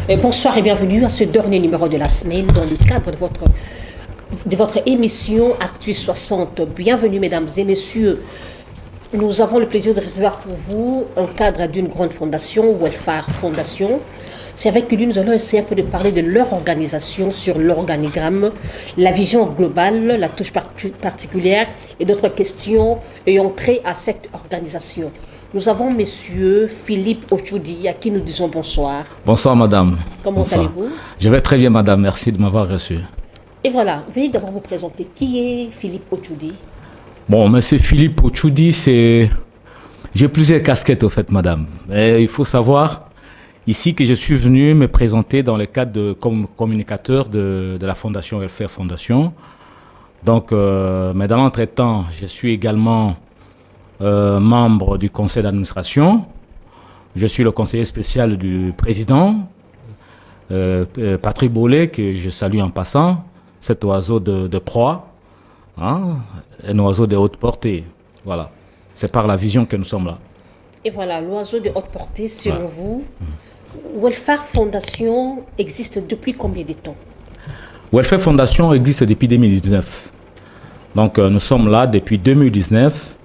Bonsoir et bienvenue à ce dernier numéro de la semaine dans le cadre de votre émission Actu 60. Bienvenue mesdames et messieurs. Nous avons le plaisir de recevoir pour vous un cadre d'une grande fondation, Welfare Fondation. C'est avec lui nous allons essayer un peu de parler de leur organisation sur l'organigramme, la vision globale, la touche particulière et d'autres questions ayant trait à cette organisation. Nous avons monsieur Philippe Ochoudi, à qui nous disons bonsoir. Bonsoir madame. Comment allez-vous? Je vais très bien madame, merci de m'avoir reçu. Et voilà, veuillez d'abord vous présenter. Qui est Philippe Ochoudi? Bon, monsieur Philippe Ochoudi, c'est... J'ai plusieurs casquettes au fait madame. Et il faut savoir ici que je suis venu me présenter dans le cadre de communicateur de la Fondation Welfare Fondation. Donc, mais dans l'entretemps, je suis également membre du conseil d'administration. Je suis le conseiller spécial du président, Patrick Bollet, que je salue en passant, cet oiseau de proie, hein, un oiseau de haute portée. Voilà, c'est par la vision que nous sommes là. Et voilà, l'oiseau de haute portée, selon vous, Welfare Fondation existe depuis combien de temps? Welfare Fondation existe depuis 2019. Donc nous sommes là depuis 2019.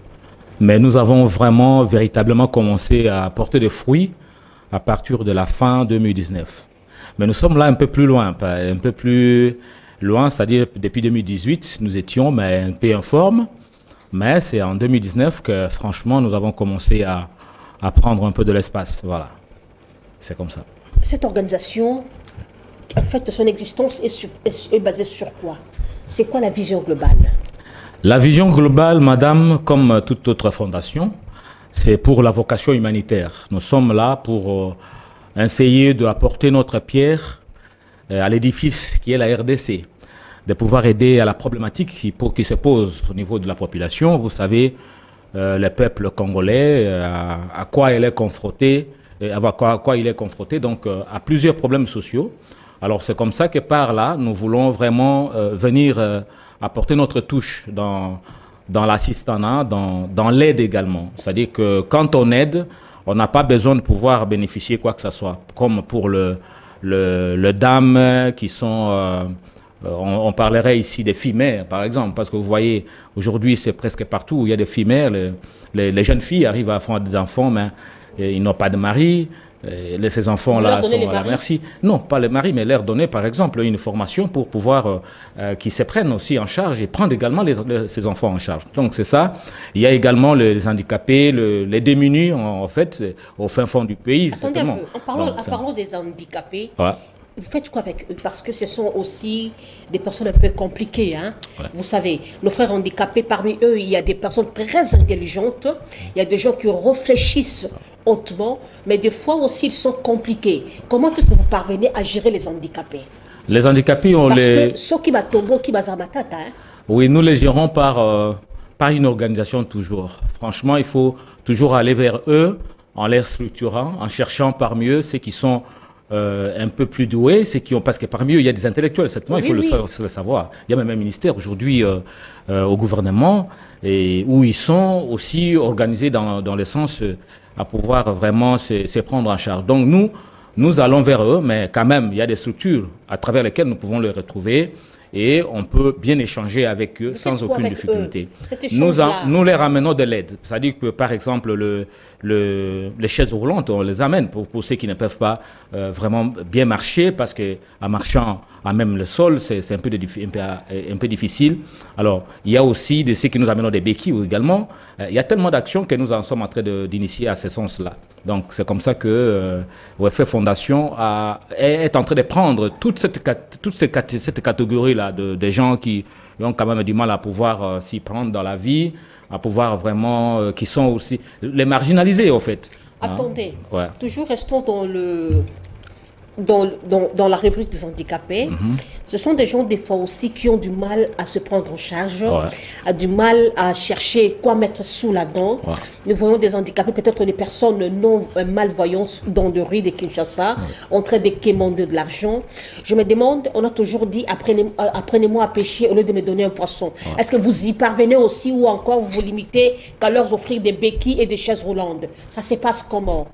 Mais nous avons vraiment, véritablement commencé à porter des fruits à partir de la fin 2019. Mais nous sommes là un peu plus loin, c'est-à-dire depuis 2018, nous étions mais un peu informes. Mais c'est en 2019 que franchement, nous avons commencé à prendre un peu de l'espace. Voilà, c'est comme ça. Cette organisation, en fait, son existence est basée sur quoi? C'est quoi la vision globale? La vision globale, madame, comme toute autre fondation, c'est pour la vocation humanitaire. Nous sommes là pour essayer d'apporter notre pierre à l'édifice qui est la RDC, de pouvoir aider à la problématique qui se pose au niveau de la population. Vous savez, le peuple congolais, à quoi il est confronté, donc à plusieurs problèmes sociaux. Alors c'est comme ça que par là, nous voulons vraiment venir apporter notre touche dans l'assistanat, dans l'aide également. C'est-à-dire que quand on aide, on n'a pas besoin de pouvoir bénéficier quoi que ce soit. Comme pour le dames qui sont... on parlerait ici des filles-mères, par exemple, parce que vous voyez, aujourd'hui, c'est presque partout où il y a des filles-mères. Les jeunes filles arrivent à faire des enfants, mais ils n'ont pas de mari. Ces enfants-là sont à la merci. Non, pas les maris, mais leur donner, par exemple, une formation pour pouvoir qu'ils se prennent aussi en charge et prendre également ces enfants en charge. Donc, c'est ça. Il y a également les handicapés, les démunis, en fait, au fin fond du pays. Attendez un peu. En parlant des handicapés, ouais. Vous faites quoi avec eux? Parce que ce sont aussi des personnes un peu compliquées. Hein? Ouais. Vous savez, nos frères handicapés, parmi eux, il y a des personnes très intelligentes. Il y a des gens qui réfléchissent hautement, mais des fois aussi, ils sont compliqués. Comment est-ce que vous parvenez à gérer les handicapés? Les handicapés, Parce que ceux qui tomber, qui matata, hein? Oui, nous les gérons par une organisation toujours. Franchement, il faut toujours aller vers eux en les structurant, en cherchant parmi eux ceux qui sont un peu plus doués, parce que parmi eux, il y a des intellectuels, certainement, il faut le savoir. Il y a même un ministère aujourd'hui au gouvernement où ils sont aussi organisés dans le sens à pouvoir vraiment se prendre en charge. Donc nous allons vers eux, mais quand même, il y a des structures à travers lesquelles nous pouvons les retrouver et on peut bien échanger avec eux sans aucune difficulté. Nous les ramenons de l'aide. C'est-à-dire que, par exemple, les chaises roulantes, on les amène pour ceux qui ne peuvent pas vraiment bien marcher, parce qu'en marchant à même le sol, c'est un peu difficile. Alors, il y a aussi ceux qui nous amènent des béquilles également. Il y a tellement d'actions que nous en sommes en train d'initier à ce sens-là. Donc, c'est comme ça que Welfare Fondation est en train de prendre toute cette catégorie-là de gens qui ont quand même du mal à pouvoir s'y prendre dans la vie, à pouvoir vraiment, qui sont aussi les marginalisés, au fait. Attendez, hein? Ouais. Toujours restons dans la rubrique des handicapés. Ce sont des gens des fois aussi qui ont du mal à se prendre en charge, du mal à chercher quoi mettre sous la dent. Nous voyons des handicapés, peut-être des personnes non malvoyantes dans le rue de Kinshasa, en train de quémander de l'argent. Je me demande, on a toujours dit apprenez-moi à pêcher au lieu de me donner un poisson. Est-ce que vous y parvenez aussi, ou encore vous vous limitez qu'à leur offrir des béquilles et des chaises roulantes? Ça se passe comment?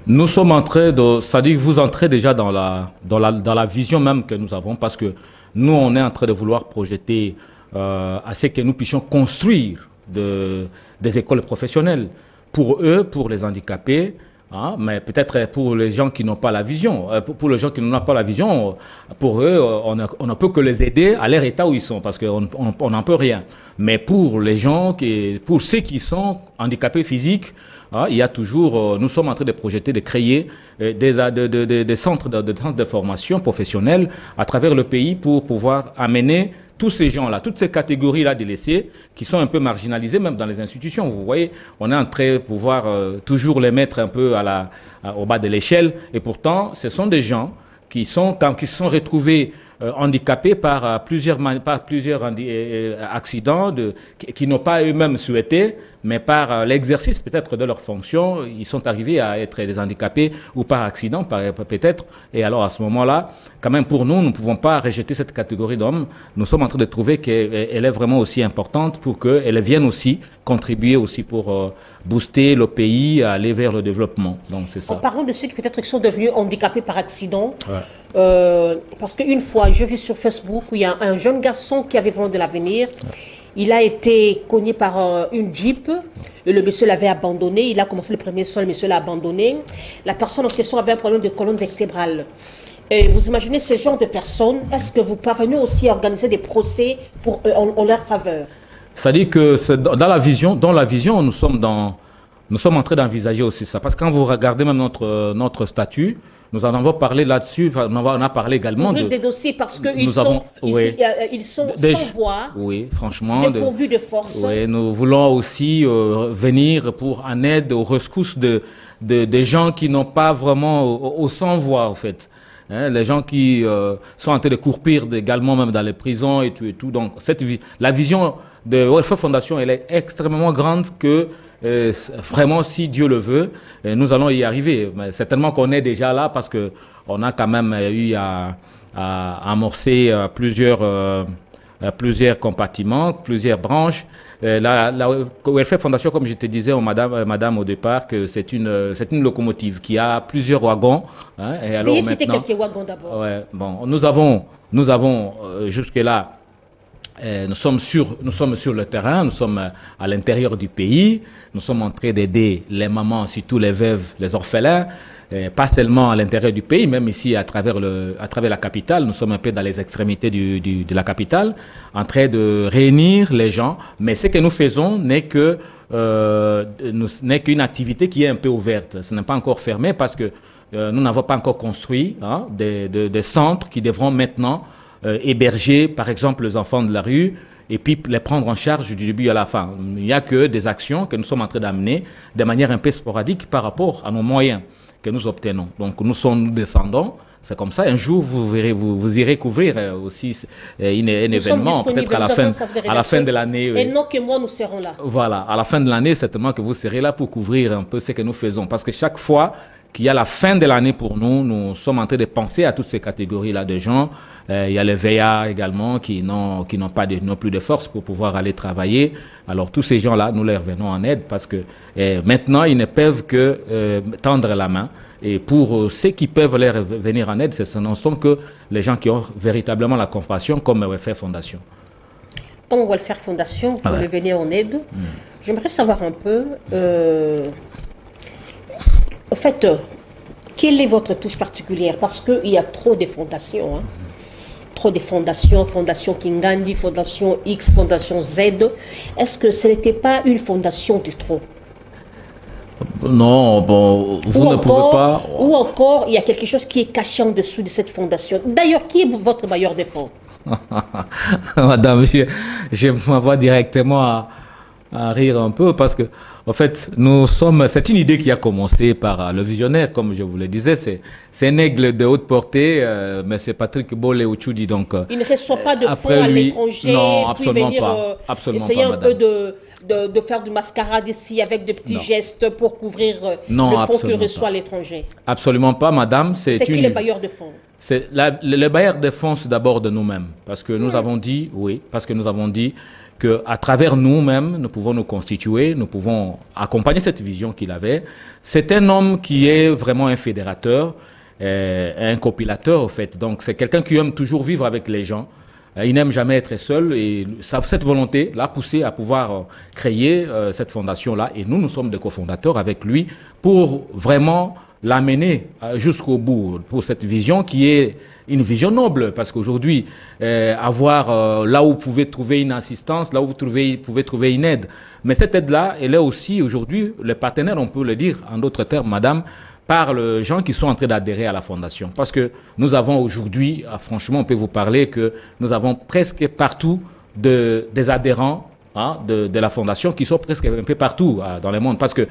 Nous sommes en train de... C'est-à-dire que vous entrez déjà dans la vision même que nous avons, parce que nous, on est en train de vouloir projeter à ce que nous puissions construire des écoles professionnelles pour eux, pour les handicapés, hein, mais peut-être pour les gens qui n'ont pas la vision. Pour les gens qui n'ont pas la vision, pour eux, on ne peut que les aider à leur état où ils sont, parce qu'on n'en peut rien. Mais pour les gens, pour ceux qui sont handicapés physiques, hein, il y a toujours, nous sommes en train de projeter, de créer des centres de formation professionnelle à travers le pays pour pouvoir amener tous ces gens-là, toutes ces catégories-là délaissées, qui sont un peu marginalisées, même dans les institutions. Vous voyez, on est en train de pouvoir toujours les mettre un peu au bas de l'échelle. Et pourtant, ce sont des gens qui se sont retrouvés handicapés par plusieurs accidents qui n'ont pas eux-mêmes souhaité, mais par l'exercice peut-être de leur fonction, ils sont arrivés à être des handicapés ou par accident peut-être. Et alors à ce moment-là, quand même pour nous, nous ne pouvons pas rejeter cette catégorie d'hommes. Nous sommes en train de trouver qu'elle est vraiment aussi importante pour qu'elle vienne aussi contribuer aussi pour booster le pays, aller vers le développement. Donc c'est ça. En parlant de ceux qui peut-être sont devenus handicapés par accident, parce qu'une fois, je vis sur Facebook où il y a un jeune garçon qui avait vraiment de l'avenir. Il a été cogné par une Jeep. Et le monsieur l'avait abandonné. Il a commencé le premier sol, le monsieur l'a abandonné. La personne en question avait un problème de colonne vertébrale. Et vous imaginez ce genre de personnes, est-ce que vous parvenez aussi à organiser des procès en leur faveur? C'est-à-dire que dans la vision, nous sommes en train d'envisager aussi ça. Parce que quand vous regardez même notre statut, nous en avons parlé là-dessus, on a parlé également des dossiers parce qu'ils sont, ils sont sans voix, oui, franchement, dépourvus de force. Oui, nous voulons aussi venir en aide aux rescousses des gens qui n'ont pas vraiment au sans voix, en fait. Hein, les gens qui sont en train de courir également même dans les prisons et tout. Donc, la vision de Welfare Foundation, elle est extrêmement grande que vraiment, si Dieu le veut, nous allons y arriver. Mais certainement qu'on est déjà là parce qu'on a quand même eu à amorcer plusieurs compartiments, plusieurs branches. La Welfare Foundation, comme je te disais, madame au départ, que c'est une locomotive qui a plusieurs wagons. Hein, et alors veuillez citer quelques wagons d'abord. Ouais, bon, nous avons jusque-là. Nous sommes sur le terrain, nous sommes à l'intérieur du pays, nous sommes en train d'aider les mamans, surtout les veuves, les orphelins, pas seulement à l'intérieur du pays, même ici à travers la capitale. Nous sommes un peu dans les extrémités de la capitale, en train de réunir les gens. Mais ce que nous faisons n'est qu'une activité qui est un peu ouverte. Ce n'est pas encore fermé parce que nous n'avons pas encore construit des centres qui devront maintenant héberger, par exemple, les enfants de la rue et puis les prendre en charge du début à la fin. Il n'y a que des actions que nous sommes en train d'amener de manière un peu sporadique par rapport à nos moyens que nous obtenons. Donc nous descendons, c'est comme ça. Un jour, vous irez couvrir aussi un événement, peut-être à la fin de l'année. Et non que moi, nous serons là. Voilà, à la fin de l'année, certainement que vous serez là pour couvrir un peu ce que nous faisons. Parce que chaque fois qu'il y a la fin de l'année pour nous, nous sommes en train de penser à toutes ces catégories-là de gens. Il y a les VA également qui n'ont plus de force pour pouvoir aller travailler. Alors tous ces gens-là, nous leur venons en aide parce que maintenant, ils ne peuvent que tendre la main. Et pour ceux qui peuvent leur venir en aide, ce ne sont que les gens qui ont véritablement la compassion comme Welfare Foundation. Comme Welfare Foundation, vous voulez venir en aide. J'aimerais savoir un peu... En fait, quelle est votre touche particulière? Parce qu'il y a trop de fondations. Hein? Trop de fondations, Fondation Kingandi, Fondation X, Fondation Z. Est-ce que ce n'était pas une fondation du trop? Non, bon, vous ne pouvez pas... Ou encore, il y a quelque chose qui est caché en dessous de cette fondation. D'ailleurs, qui est votre bailleur de fonds? Madame, je m'envoie directement à rire un peu parce que en fait, c'est une idée qui a commencé par le visionnaire, comme je vous le disais, c'est un aigle de haute portée, mais c'est Patrick Bolé-Ouchoudi. Donc, il ne reçoit pas de fonds à l'étranger, non, absolument puis venir pas. Absolument essayer pas, un peu de faire du mascarade ici avec de petits gestes pour couvrir le fonds qu'il reçoit à l'étranger. Absolument pas, madame. C'est qui le bailleur de fonds? Le bailleur de fonds, c'est d'abord de nous-mêmes, parce que nous avons dit, qu'à travers nous-mêmes, nous pouvons nous constituer, nous pouvons accompagner cette vision qu'il avait. C'est un homme qui est vraiment un fédérateur, un compilateur, au fait. Donc, c'est quelqu'un qui aime toujours vivre avec les gens. Il n'aime jamais être seul et cette volonté l'a poussé à pouvoir créer cette fondation-là. Et nous sommes des cofondateurs avec lui pour vraiment l'amener jusqu'au bout, pour cette vision qui est une vision noble. Parce qu'aujourd'hui, avoir là où vous pouvez trouver une assistance, là où vous pouvez trouver une aide. Mais cette aide-là, elle est aussi aujourd'hui, les partenaires, on peut le dire en d'autres termes, madame, par les gens qui sont en train d'adhérer à la fondation. Parce que nous avons aujourd'hui, franchement, on peut vous parler que nous avons presque partout des adhérents de la fondation qui sont presque un peu partout dans le monde. Parce que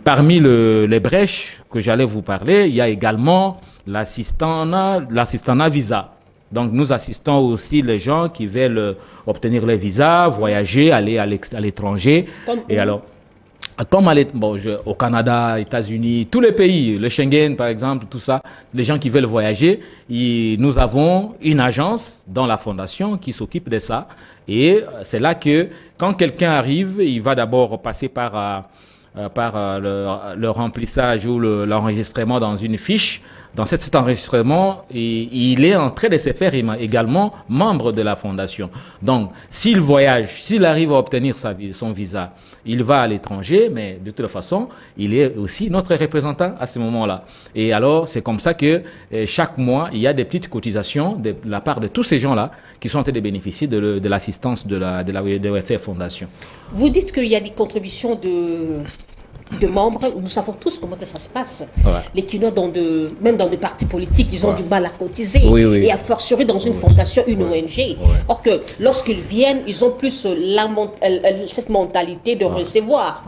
parmi les brèches que j'allais vous parler, il y a également l'assistanat visa. Donc nous assistons aussi les gens qui veulent obtenir les visas, voyager, aller à l'étranger. Et alors, comme au Canada, États-Unis, tous les pays, le Schengen par exemple, tout ça, les gens qui veulent voyager, nous avons une agence dans la fondation qui s'occupe de ça. Et c'est là que quand quelqu'un arrive, il va d'abord passer par le remplissage ou l'enregistrement dans une fiche. Dans cet enregistrement, il est en train de se faire également membre de la fondation. Donc, s'il voyage, s'il arrive à obtenir son visa, il va à l'étranger, mais de toute façon, il est aussi notre représentant à ce moment-là. Et alors, c'est comme ça que chaque mois, il y a des petites cotisations de la part de tous ces gens-là qui sont en train de bénéficier de l'assistance de la WFF Fondation. Vous dites qu'il y a des contributions de membres, nous savons tous comment ça se passe. Ouais. Les Quinois, même dans des partis politiques, ils ont du mal à cotiser. Oui, oui. Et à fortiori dans une fondation, une ONG. Or que lorsqu'ils viennent, ils ont plus cette mentalité de recevoir.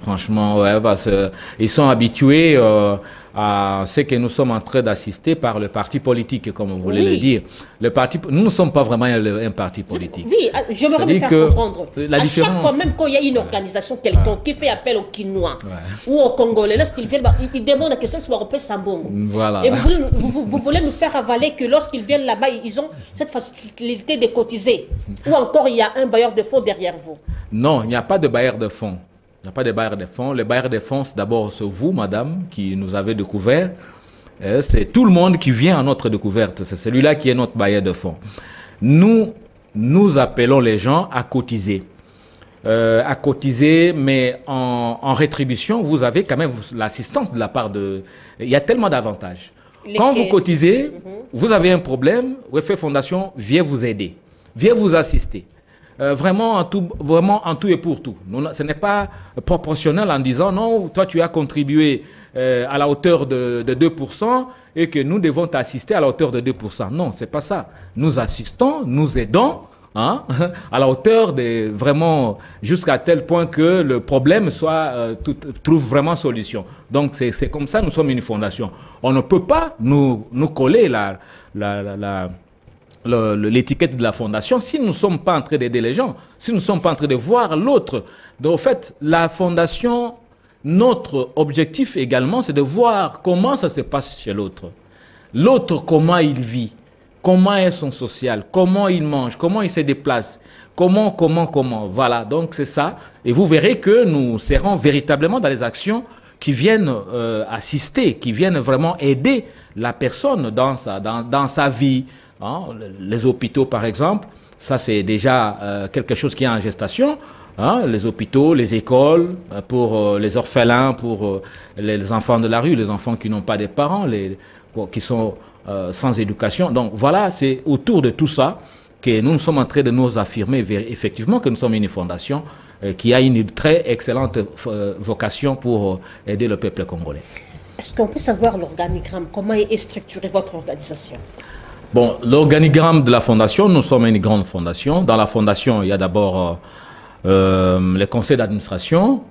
Franchement, parce qu'ils sont habitués à ce que nous sommes en train d'assister par le parti politique, comme vous voulez le dire. Nous ne sommes pas vraiment un parti politique. Oui, j'aimerais vous faire comprendre. À chaque fois, même quand il y a une organisation quelconque qui fait appel aux Quinois ou aux Congolais, lorsqu'ils viennent, ils demandent la question si on peut Sambongo. Voilà. Et vous voulez nous faire avaler que lorsqu'ils viennent là-bas, ils ont cette facilité de cotiser. Ou encore, il y a un bailleur de fonds derrière vous. Non, il n'y a pas de bailleur de fonds. Il n'y a pas de bailleur de fonds. Le bailleur de fonds, c'est d'abord vous, madame, qui nous avez découvert. C'est tout le monde qui vient à notre découverte. C'est celui-là qui est notre bailleur de fonds. Nous appelons les gens à cotiser. Mais en rétribution, vous avez quand même l'assistance de la part de... Il y a tellement d'avantages. Quand vous cotisez, vous avez un problème, WFF Fondation vient vous aider, vient vous assister. Vraiment en tout et pour tout. Ce n'est pas proportionnel en disant non, toi tu as contribué à la hauteur de 2% et que nous devons t'assister à la hauteur de 2%. Non, c'est pas ça. Nous assistons, nous aidons à la hauteur de vraiment jusqu'à tel point que le problème trouve vraiment solution. Donc c'est comme ça, nous sommes une fondation. On ne peut pas nous coller l'étiquette de la fondation si nous ne sommes pas en train d'aider les gens, si nous ne sommes pas en train de voir l'autre. Donc, en fait, la fondation, notre objectif également, c'est de voir comment ça se passe chez l'autre. L'autre, comment il vit, comment est son social, comment il mange, comment il se déplace, comment. Voilà, donc c'est ça. Et vous verrez que nous serons véritablement dans les actions qui viennent assister, qui viennent vraiment aider la personne dans sa vie. Les hôpitaux, par exemple, ça c'est déjà quelque chose qui est en gestation. Les hôpitaux, les écoles, pour les orphelins, pour les enfants de la rue, les enfants qui n'ont pas de parents, qui sont sans éducation. Donc voilà, c'est autour de tout ça que nous sommes en train de nous affirmer effectivement que nous sommes une fondation qui a une très excellente vocation pour aider le peuple congolais. Est-ce qu'on peut savoir l'organigramme? Comment est structurée votre organisation? Bon, l'organigramme de la fondation, nous sommes une grande fondation. Dans la fondation, il y a d'abord le conseil d'administration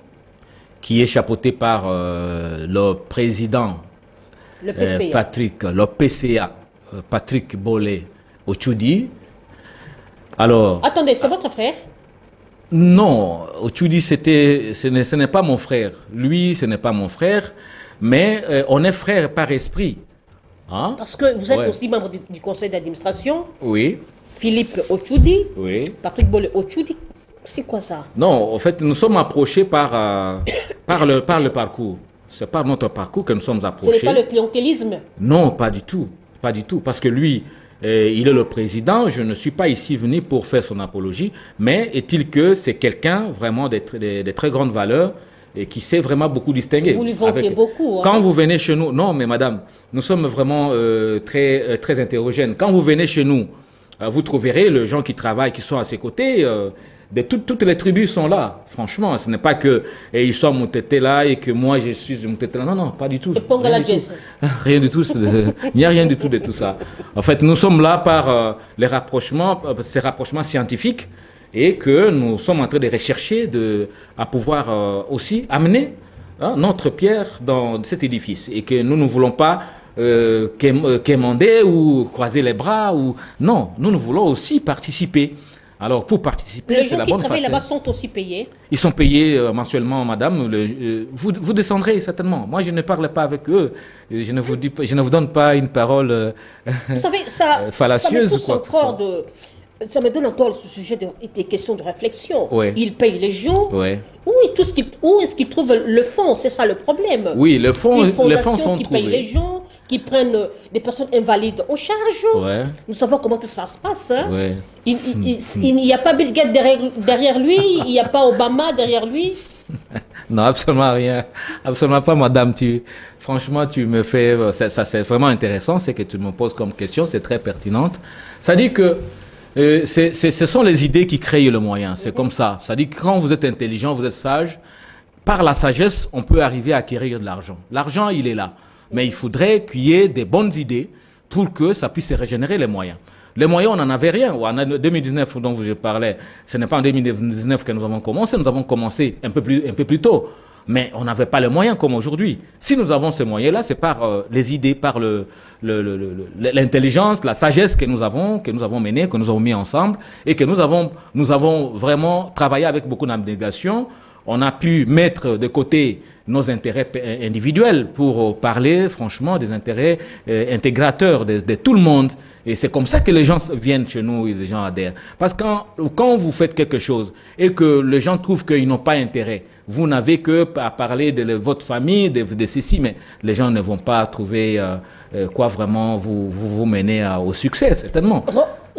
qui est chapeauté par le président Patrick Bolé Ochudi. Alors, attendez, c'est votre frère? Non, Ochudi, ce n'est pas mon frère. Lui, ce n'est pas mon frère, mais on est frères par esprit. Parce que vous êtes aussi membre du conseil d'administration. Oui. Philippe Ochoudi, Oui. Patrick Bolle Ochoudi. C'est quoi ça? Non, en fait, nous sommes approchés par le parcours. C'est par notre parcours que nous sommes Ce approchés. n'est pas le clientélisme. Non, pas du tout. Pas du tout. Parce que lui, il est le président. Je ne suis pas ici venu pour faire son apologie. Mais est-il que c'est quelqu'un vraiment de très grandes valeurs et qui sait vraiment beaucoup distinguer. Vous lui vantez beaucoup. Hein. Quand vous venez chez nous, non, mais madame, nous sommes vraiment très hétérogènes. Quand vous venez chez nous, vous trouverez les gens qui travaillent, qui sont à ses côtés. Toutes les tribus sont là, franchement. Ce n'est pas que ils sont Moutete là et que moi je suis Moutete là. Non, non, pas du tout. Rien du tout. Il n'y a rien du tout de tout ça. En fait, nous sommes là par les rapprochements, ces rapprochements scientifiques et que nous sommes en train de rechercher à pouvoir aussi amener notre pierre dans cet édifice et que nous ne voulons pas quémander ou croiser les bras. Non, nous voulons aussi participer. Alors, pour participer, c'est la bonne façon. Les gens qui travaillent là-bas sont aussi payés? Ils sont payés mensuellement, madame. Vous descendrez certainement. Moi, je ne parle pas avec eux. Je ne vous donne pas une parole vous savez, fallacieuse. Ça me donne encore ce sujet des questions de réflexion. Oui. Ils payent les gens. Oui. Où est-ce qu'ils trouvent le fonds? C'est ça le problème. Oui, les fonds sont qui trouvés. Payent les gens, qui prennent des personnes invalides en charge. Ouais. Nous savons comment ça se passe. Hein? Ouais. Il n'y a pas Bill Gates derrière lui, il n'y a pas Obama derrière lui. Non, absolument rien. Absolument pas, madame. Franchement, tu me fais... Ça c'est vraiment intéressant, c'est que tu me poses comme question, c'est très pertinente. Ça dit que ce sont les idées qui créent le moyen, c'est comme ça. Ça dit que quand vous êtes intelligent, vous êtes sage, par la sagesse, on peut arriver à acquérir de l'argent. L'argent, il est là. Mais il faudrait qu'il y ait des bonnes idées pour que ça puisse régénérer les moyens. Les moyens, on n'en avait rien. En 2019, dont je parlais, ce n'est pas en 2019 que nous avons commencé un peu plus tôt. Mais on n'avait pas les moyens comme aujourd'hui. Si nous avons ces moyens-là, c'est par les idées, par l'intelligence, la sagesse que nous avons menée, que nous avons mis ensemble et que nous avons vraiment travaillé avec beaucoup d'abnégation. On a pu mettre de côté nos intérêts individuels pour parler franchement des intérêts intégrateurs de tout le monde. Et c'est comme ça que les gens viennent chez nous et les gens adhèrent. Parce que quand vous faites quelque chose et que les gens trouvent qu'ils n'ont pas intérêt, vous n'avez que à parler de votre famille, de ceci, mais les gens ne vont pas trouver quoi vraiment vous mener au succès, certainement.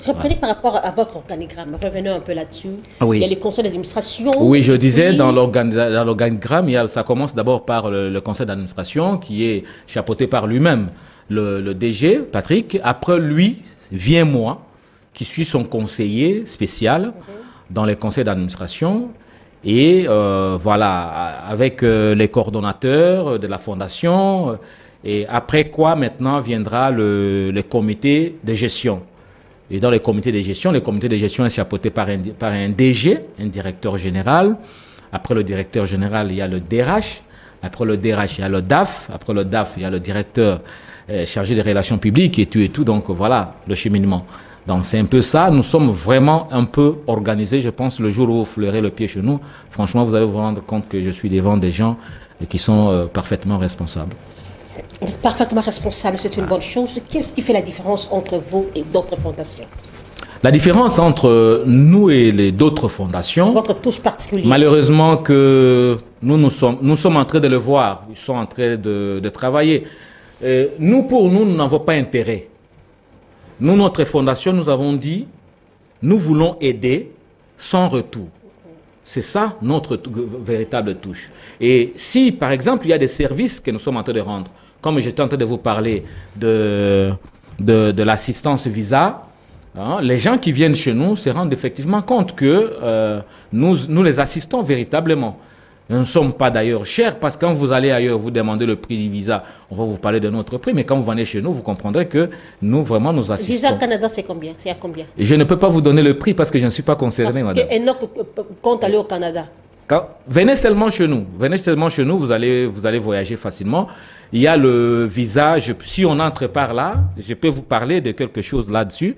Reprenez par rapport à votre organigramme, revenez un peu là-dessus. Oui. Il y a les conseils d'administration. Oui, je disais, dans l'organigramme, ça commence d'abord par le conseil d'administration qui est chapeauté par lui-même, le DG, Patrick. Après lui, vient moi, qui suis son conseiller spécial dans les conseils d'administration. Et voilà, avec les coordonnateurs de la fondation. Et après quoi, maintenant, viendra le comité de gestion. Et dans les comités de gestion, le comité de gestion est chapeauté par un DG, un directeur général. Après le directeur général, il y a le DRH. Après le DRH, il y a le DAF. Après le DAF, il y a le directeur chargé des relations publiques et tout. Donc voilà, le cheminement. Donc c'est un peu ça. Nous sommes vraiment un peu organisés. Je pense le jour où vous fleurez le pied chez nous, franchement, vous allez vous rendre compte que je suis devant des gens qui sont parfaitement responsables. Parfaitement responsable, c'est une bonne chose. Qu'est-ce qui fait la différence entre vous et d'autres fondations? La différence entre nous et d'autres fondations, votre touche particulière. Malheureusement que nous sommes en train de le voir, ils sont en train de travailler. Pour nous n'avons pas intérêt. Nous, notre fondation, nous avons dit, nous voulons aider sans retour. C'est ça notre véritable touche. Et si, par exemple, il y a des services que nous sommes en train de rendre, comme j'étais en train de vous parler de l'assistance visa, les gens qui viennent chez nous se rendent effectivement compte que nous les assistons véritablement. Nous ne sommes pas d'ailleurs chers parce que quand vous allez ailleurs, vous demandez le prix du visa, on va vous parler de notre prix, mais quand vous venez chez nous, vous comprendrez que nous, vraiment, nous assistons. Visa Canada, c'est combien? C'est à combien? Et je ne peux pas vous donner le prix parce que je ne suis pas concerné, madame. Et Enoch compte aller au Canada. Venez seulement chez nous. Venez seulement chez nous, vous allez voyager facilement. Il y a le visa, si on entre par là, je peux vous parler de quelque chose là-dessus.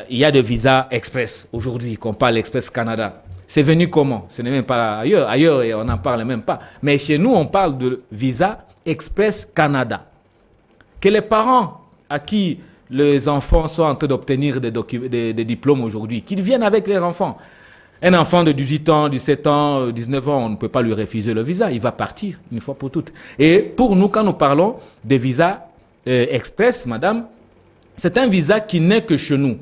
Il y a le visa express aujourd'hui, qu'on parle Express Canada. C'est venu comment? Ce n'est même pas ailleurs. Ailleurs, on n'en parle même pas. Mais chez nous, on parle de visa Express Canada. Que les parents à qui les enfants sont en train d'obtenir des diplômes aujourd'hui, qu'ils viennent avec leurs enfants. Un enfant de 18 ans, 17 ans, 19 ans, on ne peut pas lui refuser le visa. Il va partir une fois pour toutes. Et pour nous, quand nous parlons des visas express, madame, c'est un visa qui n'est que chez nous.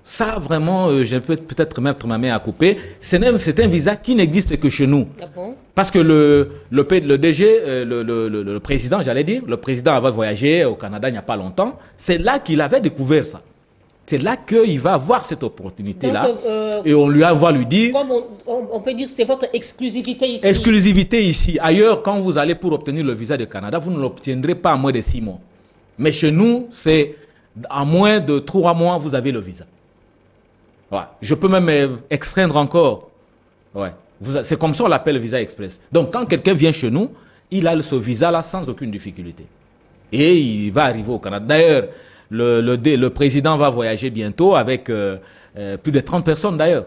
Ça, vraiment, je peux peut-être mettre ma main à couper. C'est un visa qui n'existe que chez nous. Ah bon? Parce que le DG, le président, j'allais dire, le président avait voyagé au Canada il n'y a pas longtemps. C'est là qu'il avait découvert ça. C'est là qu'il va avoir cette opportunité-là. Et on va lui dire... Comme on peut dire que c'est votre exclusivité ici. Exclusivité ici. Ailleurs, quand vous allez pour obtenir le visa du Canada, vous ne l'obtiendrez pas en moins de 6 mois. Mais chez nous, c'est en moins de 3 mois, vous avez le visa. Ouais. Je peux même extraindre encore. Ouais. C'est comme ça qu'on l'appelle visa express. Donc, quand quelqu'un vient chez nous, il a ce visa-là sans aucune difficulté. Et il va arriver au Canada. D'ailleurs, le président va voyager bientôt avec plus de 30 personnes d'ailleurs.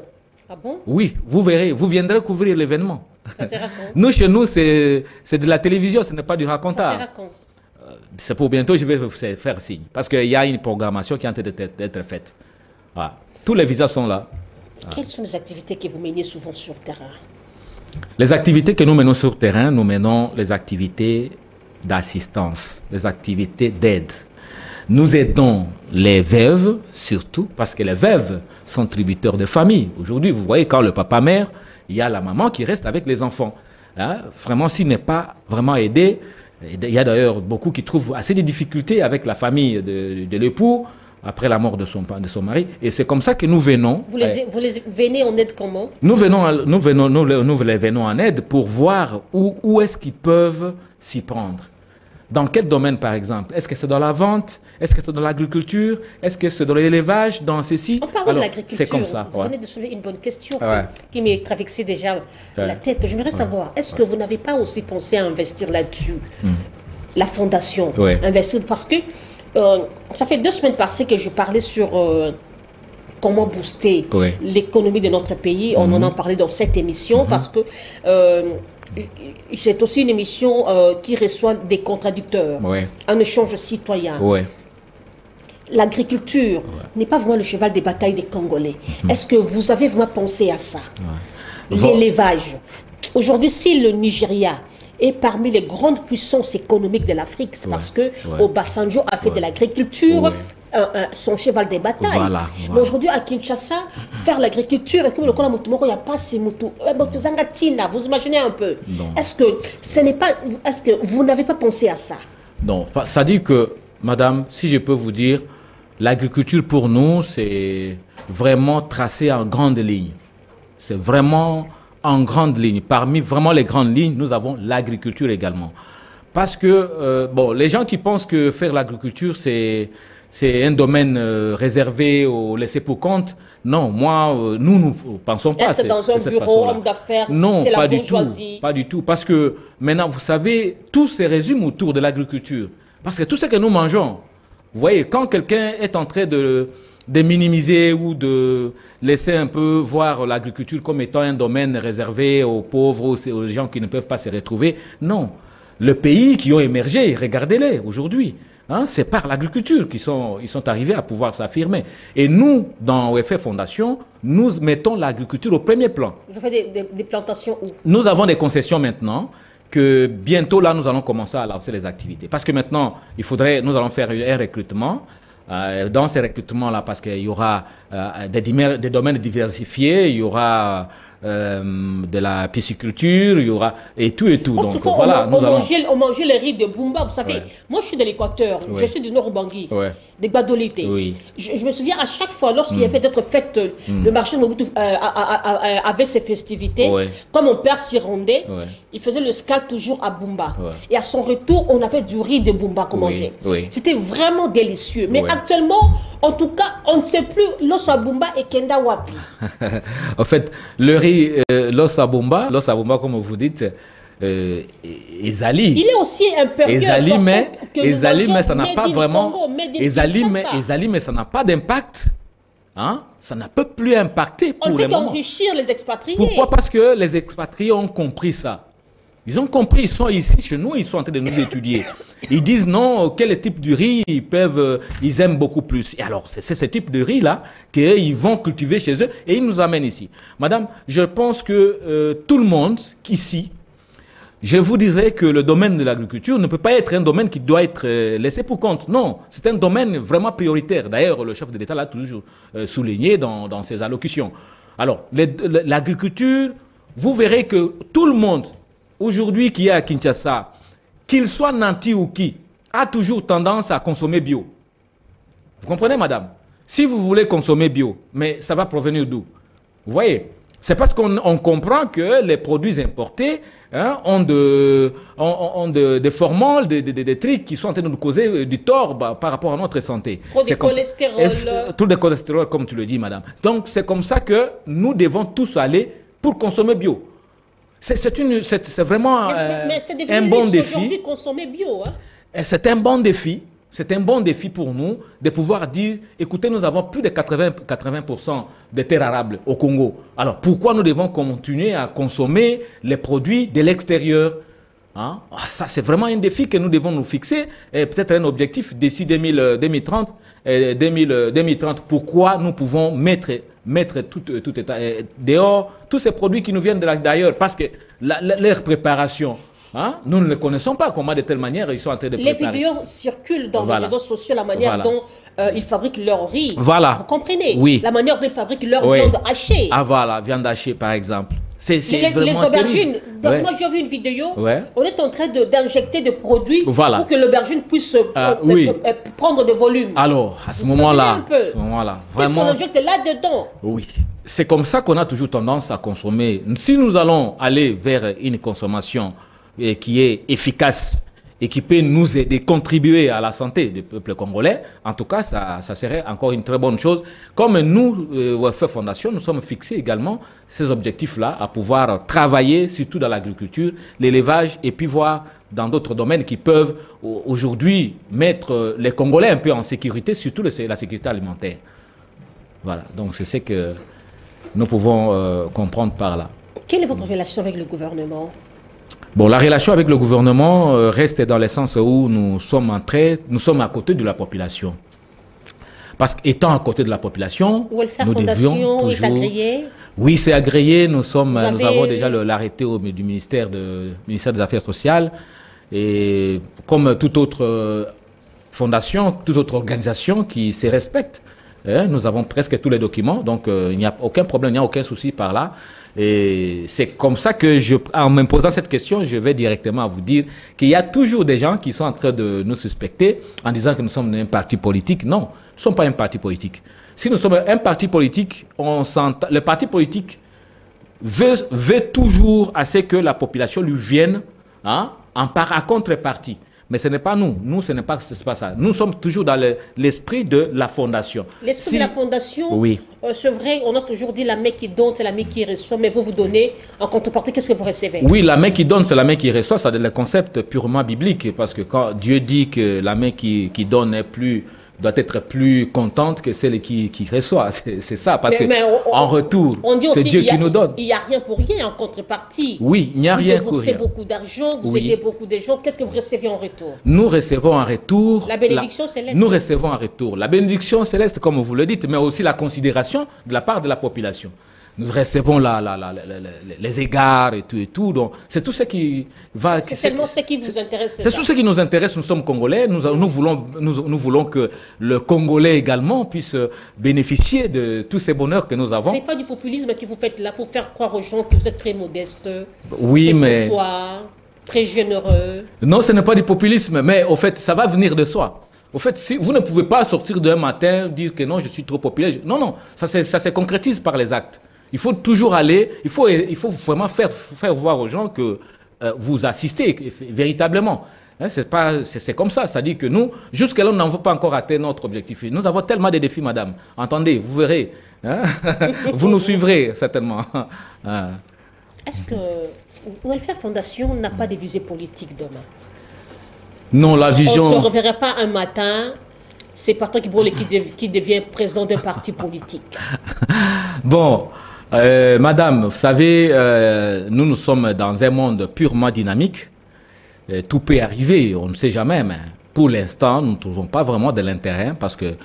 Ah bon? Oui, vous verrez, vous viendrez couvrir l'événement. Ça se raconte. Nous, chez nous, c'est de la télévision, ce n'est pas du racontage. Ça se raconte. C'est pour bientôt, je vais vous faire signe. Parce qu'il y a une programmation qui est en train d'être faite. Voilà. Tous les visas sont là. Quelles sont les activités que vous menez souvent sur terrain? Les activités que nous menons sur terrain, nous menons les activités d'assistance, les activités d'aide. Nous aidons les veuves, surtout parce que les veuves sont tributaires de famille. Aujourd'hui, vous voyez, quand le papa meurt, il y a la maman qui reste avec les enfants. Hein? Vraiment, s'il n'est pas vraiment aidé, il y a d'ailleurs beaucoup qui trouvent assez de difficultés avec la famille de l'époux après la mort de son mari. Et c'est comme ça que nous venons. Vous les venez en aide comment? Nous les venons en aide pour voir où est-ce qu'ils peuvent s'y prendre. Dans quel domaine, par exemple? Est-ce que c'est dans la vente? Est-ce que c'est dans l'agriculture? Est-ce que c'est dans l'élevage? Dans ceci? En parlant de l'agriculture, c'est comme ça. Vous venez de soulever une bonne question Ouais. qui m'est traversée déjà la tête. J'aimerais savoir, est-ce que vous n'avez pas aussi pensé à investir là-dessus? La fondation, investir, parce que ça fait 2 semaines passées que je parlais sur comment booster l'économie de notre pays. On en a parlé dans cette émission parce que c'est aussi une émission qui reçoit des contradicteurs, un échange citoyen. L'agriculture n'est pas vraiment le cheval des batailles des Congolais. Est-ce que vous avez vraiment pensé à ça? L'élevage. Aujourd'hui, si le Nigeria est parmi les grandes puissances économiques de l'Afrique, c'est parce que Obasanjo a fait de l'agriculture son cheval des batailles. Mais aujourd'hui, à Kinshasa, faire l'agriculture, et comme le Kola Mutumoko, il n'y a pas ces moutous. Vous imaginez un peu. Est-ce que vous n'avez pas pensé à ça? Non, ça dit que, madame, si je peux vous dire, l'agriculture pour nous, c'est vraiment tracé en grande ligne. C'est vraiment en grande ligne. Parmi vraiment les grandes lignes, nous avons l'agriculture également. Parce que, bon, les gens qui pensent que faire l'agriculture, c'est un domaine réservé aux laissés-pour-compte. Non, moi, nous ne pensons pas. Être dans un bureau, homme d'affaires, c'est la bourgeoisie. Non, pas du tout. Parce que maintenant, vous savez, tout se résume autour de l'agriculture. Parce que tout ce que nous mangeons, vous voyez, quand quelqu'un est en train de minimiser ou de laisser un peu voir l'agriculture comme étant un domaine réservé aux pauvres, aux gens qui ne peuvent pas se retrouver, non. Les pays qui ont émergé, regardez-les aujourd'hui. Hein, c'est par l'agriculture qu'ils sont arrivés à pouvoir s'affirmer. Et nous, dans OFF Fondation, nous mettons l'agriculture au premier plan. Vous avez des plantations où? Nous avons des concessions maintenant, que bientôt, là, nous allons commencer à lancer les activités. Parce que maintenant, nous allons faire un recrutement. Dans ces recrutements-là, parce qu'il y aura des domaines diversifiés, il y aura de la pisciculture, il y aura et tout. Donc voilà, on mangeait les riz de Bumba, vous savez. Moi, je suis de l'Équateur, je suis du Nord-Ubangui, des Badolité. Je me souviens à chaque fois, lorsqu'il y avait d'être fait le marché de Mobutu avait ses festivités, comme mon père s'y rendait, il faisait le scal toujours à Bumba. Et à son retour, on avait du riz de Bumba qu'on mangeait. C'était vraiment délicieux. Mais actuellement, en tout cas, on ne sait plus l'os à Bumba et Kenda Wapi. En fait, le riz, l'os à Bumba, comme vous dites, Ezali. Il est aussi un peu Ezali, mais ça n'a pas vraiment. Ezali, mais ça n'a pas d'impact. Hein? Ça ne peut plus impacter pour le moment. On fait enrichir les expatriés. Pourquoi? Parce que les expatriés ont compris ça. Ils ont compris, ils sont ici chez nous, ils sont en train de nous étudier. Ils disent non, quel type de riz ils aiment beaucoup plus. Et alors, c'est ce type de riz-là qu'ils vont cultiver chez eux et ils nous amènent ici. Madame, je pense que tout le monde ici, je vous disais que le domaine de l'agriculture ne peut pas être un domaine qui doit être laissé pour compte. Non, c'est un domaine vraiment prioritaire. D'ailleurs, le chef de l'État l'a toujours souligné dans ses allocutions. Alors, l'agriculture, vous verrez que tout le monde, aujourd'hui qui est à Kinshasa, qu'il soit nanti ou qui, a toujours tendance à consommer bio. Vous comprenez, madame? Si vous voulez consommer bio, mais ça va provenir d'où? Vous voyez? C'est parce qu'on comprend que les produits importés ont des formoles, des trucs qui sont en train de nous causer du tort par rapport à notre santé. Trop de cholestérol. Tout le cholestérol, comme tu le dis, madame. Donc, c'est comme ça que nous devons tous aller pour consommer bio. C'est vraiment un bon défi. Aujourd'hui, consommer bio. Hein? C'est un bon défi. C'est un bon défi pour nous de pouvoir dire, écoutez, nous avons plus de 80% de terres arables au Congo. Alors, pourquoi nous devons continuer à consommer les produits de l'extérieur? Hein? Ça, c'est vraiment un défi que nous devons nous fixer et peut-être un objectif d'ici 2030. Pourquoi nous pouvons mettre tout état dehors tous ces produits qui nous viennent d'ailleurs? Parce que leur préparation, hein? Nous ne les connaissons pas, comment de telle manière ils sont en train de préparer. Les vidéos circulent dans les réseaux sociaux, la manière dont ils fabriquent leur riz. Voilà. Vous comprenez? Oui. La manière dont ils fabriquent leur viande hachée. Ah voilà, viande hachée par exemple. C'est les aubergines. Donc moi j'ai vu une vidéo, on est en train d'injecter des produits pour que l'aubergine puisse prendre de volume. Alors, à ce moment-là, qu'est-ce qu'on injecte là-dedans? Oui. C'est comme ça qu'on a toujours tendance à consommer. Si nous allons aller vers une consommation qui est efficace et qui peut nous aider, contribuer à la santé du peuple congolais, en tout cas, ça serait encore une très bonne chose. Comme nous, Welfare Fondation, nous sommes fixés également ces objectifs-là, à pouvoir travailler surtout dans l'agriculture, l'élevage, et puis voir dans d'autres domaines qui peuvent aujourd'hui mettre les Congolais un peu en sécurité, surtout la sécurité alimentaire. Voilà, donc c'est ce que nous pouvons comprendre par là. Quelle est votre relation avec le gouvernement? Bon, la relation avec le gouvernement reste dans le sens où nous sommes à côté de la population. Parce qu'étant à côté de la population, nous devions toujours... est agréé? Oui, c'est agréé. Nous avons déjà l'arrêté du ministère des Affaires sociales. Et comme toute autre fondation, toute autre organisation qui se respecte, nous avons presque tous les documents. Donc, il n'y a aucun problème, il n'y a aucun souci par là. Et c'est comme ça que, en me posant cette question, je vais directement vous dire qu'il y a toujours des gens qui sont en train de nous suspecter en disant que nous sommes un parti politique. Non, nous ne sommes pas un parti politique. Si nous sommes un parti politique, le parti politique veut toujours à ce que la population lui vienne en contrepartie. Mais ce n'est pas nous. Nous, ce n'est pas ça. Nous sommes toujours dans l'esprit de la fondation. L'esprit de la fondation, oui. C'est vrai, on a toujours dit la main qui donne, c'est la main qui reçoit, mais vous donnez en contrepartie, qu'est-ce que vous recevez? Oui, la main qui donne, c'est la main qui reçoit. C'est le concept purement biblique, parce que quand Dieu dit que la main qui donne doit être plus contente que celle qui reçoit. C'est ça, parce qu'en retour, c'est Dieu qui nous donne. Il n'y a rien pour rien en contrepartie. Oui, il n'y a rien pour rien. Vous déboursez beaucoup d'argent, vous aidez beaucoup de gens. Qu'est-ce que vous recevez en retour? Nous recevons en retour... La bénédiction céleste. Nous recevons en retour la bénédiction céleste, comme vous le dites, mais aussi la considération de la part de la population. Nous recevons les égards et tout. Donc, c'est tout ce qui va... C'est seulement ce qui vous intéresse. C'est tout ce qui nous intéresse. Nous sommes Congolais. Nous voulons que le Congolais également puisse bénéficier de tous ces bonheurs que nous avons. Ce n'est pas du populisme que vous faites là pour faire croire aux gens que vous êtes très modeste. Oui, mais... très généreux. Non, ce n'est pas du populisme, mais au fait, ça va venir de soi. Au fait, si vous ne pouvez pas sortir d'un matin, dire que non, je suis trop populaire. Non, ça se concrétise par les actes. Il faut toujours aller, il faut vraiment faire voir aux gens que vous assistez véritablement. Hein, c'est comme ça, ça dit que nous, jusqu'à là, nous n'avons pas encore atteint notre objectif. Nous avons tellement de défis, madame. Entendez, vous verrez. Hein? Vous nous suivrez certainement. Est-ce que Welfare Fondation n'a pas de visée politique demain? Non, la vision... On ne se reverrait pas un matin... C'est Patrick Brolet qui devient président d'un parti politique. Bon, Madame, vous savez, nous sommes dans un monde purement dynamique. Tout peut arriver, on ne sait jamais, mais pour l'instant, nous ne trouvons pas vraiment de l'intérêt parce que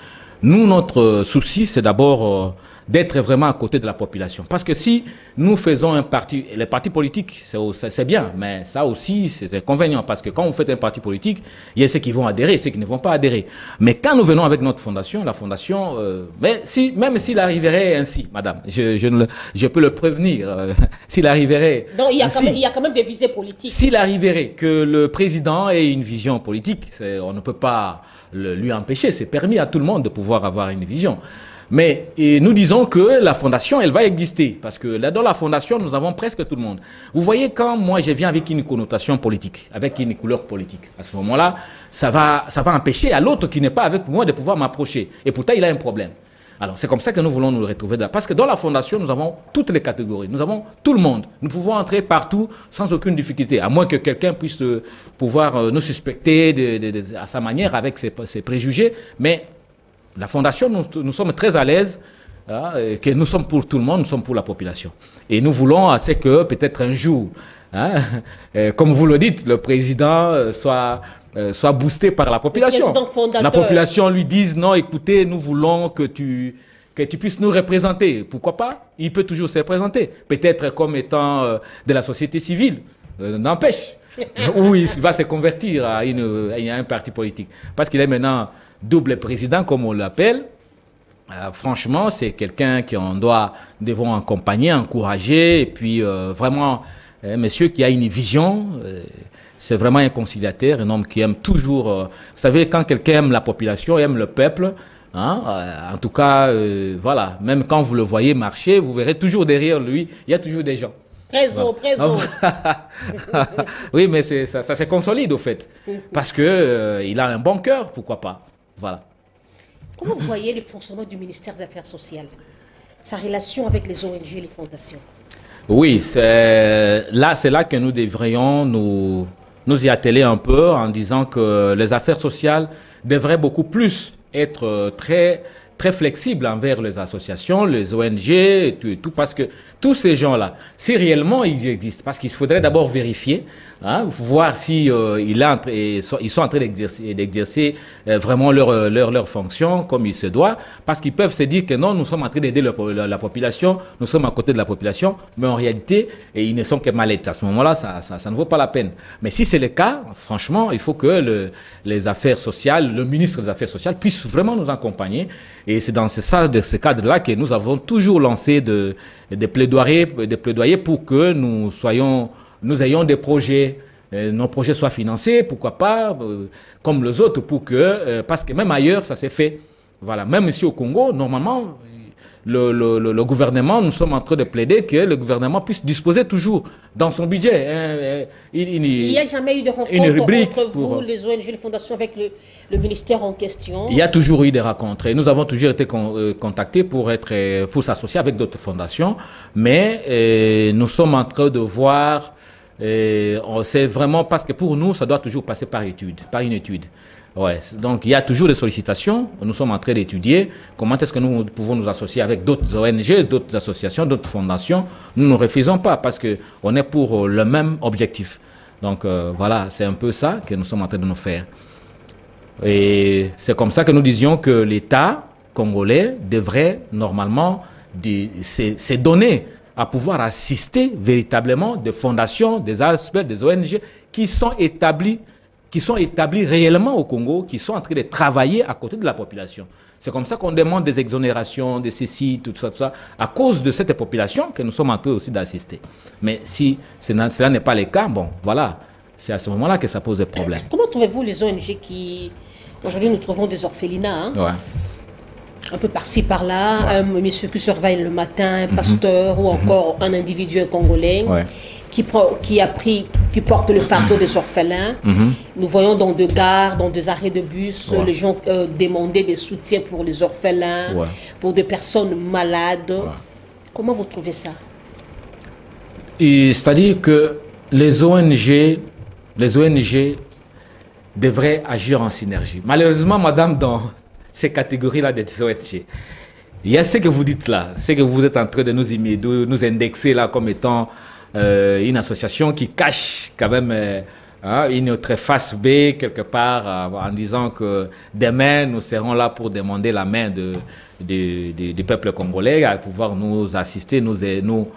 nous, notre souci, c'est d'abord d'être vraiment à côté de la population. Parce que si nous faisons un parti, les partis politiques, c'est bien, mais ça aussi, c'est inconvénient. Parce que quand vous faites un parti politique, il y a ceux qui vont adhérer, ceux qui ne vont pas adhérer. Mais quand nous venons avec notre fondation, la fondation, même s'il arriverait ainsi, madame, je peux le prévenir, s'il arriverait Donc il y ainsi, a quand même des visées politiques. s'il arriverait que le président ait une vision politique, on ne peut pas lui empêcher, c'est permis à tout le monde de pouvoir avoir une vision. Mais nous disons que la fondation, elle va exister. Parce que là, dans la fondation, nous avons presque tout le monde. Vous voyez, quand moi, je viens avec une connotation politique, avec une couleur politique, à ce moment-là, ça va empêcher à l'autre qui n'est pas avec moi de pouvoir m'approcher. Et pourtant, il a un problème. Alors, c'est comme ça que nous voulons nous retrouver. Parce que dans la fondation, nous avons toutes les catégories. Nous avons tout le monde. Nous pouvons entrer partout sans aucune difficulté. À moins que quelqu'un puisse pouvoir nous suspecter à sa manière avec ses préjugés. Mais la fondation, nous sommes très à l'aise, que nous sommes pour tout le monde, nous sommes pour la population. Et nous voulons assez que peut-être un jour, comme vous le dites, le président soit boosté par la population. La population lui dise non, écoutez, nous voulons que tu puisses nous représenter. Pourquoi pas? Il peut toujours se représenter. Peut-être comme étant de la société civile, n'empêche. Ou il va se convertir à un parti politique. Parce qu'il est maintenant double président, comme on l'appelle. Franchement, c'est quelqu'un qu'on devons accompagner, encourager, et puis vraiment, un monsieur qui a une vision, c'est vraiment un conciliateur, un homme qui aime toujours, vous savez, quand quelqu'un aime la population, aime le peuple, en tout cas, voilà, même quand vous le voyez marcher, vous verrez toujours derrière lui, il y a toujours des gens. Préso. Oui, mais ça se consolide au fait, parce que il a un bon cœur, pourquoi pas. Voilà. Comment vous voyez le fonctionnement du ministère des Affaires sociales, sa relation avec les ONG et les fondations? Oui, c'est là que nous devrions nous y atteler un peu en disant que les affaires sociales devraient beaucoup plus être très flexibles envers les associations, les ONG, et tout, parce que tous ces gens-là, si réellement ils existent, parce qu'il faudrait d'abord vérifier, voir si ils sont en train d'exercer vraiment leur fonction comme il se doit, parce qu'ils peuvent se dire que non, nous sommes en train d'aider la population, nous sommes à côté de la population, mais en réalité, ils ne sont que malades. À ce moment-là, ça ne vaut pas la peine. Mais si c'est le cas, franchement, il faut que les affaires sociales, le ministre des Affaires sociales puisse vraiment nous accompagner. Et c'est dans ce cadre-là que nous avons toujours lancé des plaidoyers pour que nous ayons des projets, nos projets soient financés, pourquoi pas, comme les autres, parce que même ailleurs, ça s'est fait. Voilà, même ici au Congo, normalement, le gouvernement, nous sommes en train de plaider que le gouvernement puisse disposer toujours dans son budget. Il n'y a jamais eu de rencontre entre vous, les ONG, les fondations, avec le ministère en question? Il y a toujours eu des rencontres. Et nous avons toujours été contactés pour s'associer avec d'autres fondations. Mais nous sommes en train de voir, c'est vraiment parce que pour nous, ça doit toujours passer par une étude. Ouais, donc il y a toujours des sollicitations. Nous sommes en train d'étudier comment est-ce que nous pouvons nous associer avec d'autres ONG, d'autres associations, d'autres fondations. Nous ne refusons pas parce qu'on est pour le même objectif. Donc voilà, c'est un peu ça que nous sommes en train de nous faire. Et c'est comme ça que nous disions que l'État congolais devrait normalement se donner à pouvoir assister véritablement des fondations, des aspects, des ONG qui sont établis réellement au Congo, qui sont en train de travailler à côté de la population. C'est comme ça qu'on demande des exonérations, des ceci, tout ça, à cause de cette population que nous sommes en train aussi d'assister. Mais si cela n'est pas le cas, bon, voilà, c'est à ce moment-là que ça pose des problèmes. Comment trouvez-vous les ONG qui... Aujourd'hui, nous trouvons des orphelinats, un peu par-ci, par-là, un monsieur qui surveille le matin, un pasteur, ou encore un individu congolais. Qui porte le fardeau des orphelins. Nous voyons dans des gares, dans des arrêts de bus, les gens demander des soutiens pour les orphelins, pour des personnes malades. Comment vous trouvez ça? C'est-à-dire que les ONG devraient agir en synergie. Malheureusement, madame, dans ces catégories-là des ONG, Il y a ce que vous dites là, ce que vous êtes en train de nous indexer là comme étant une association qui cache quand même une autre face B quelque part en disant que demain nous serons là pour demander la main du peuple congolais à pouvoir nous assister, nous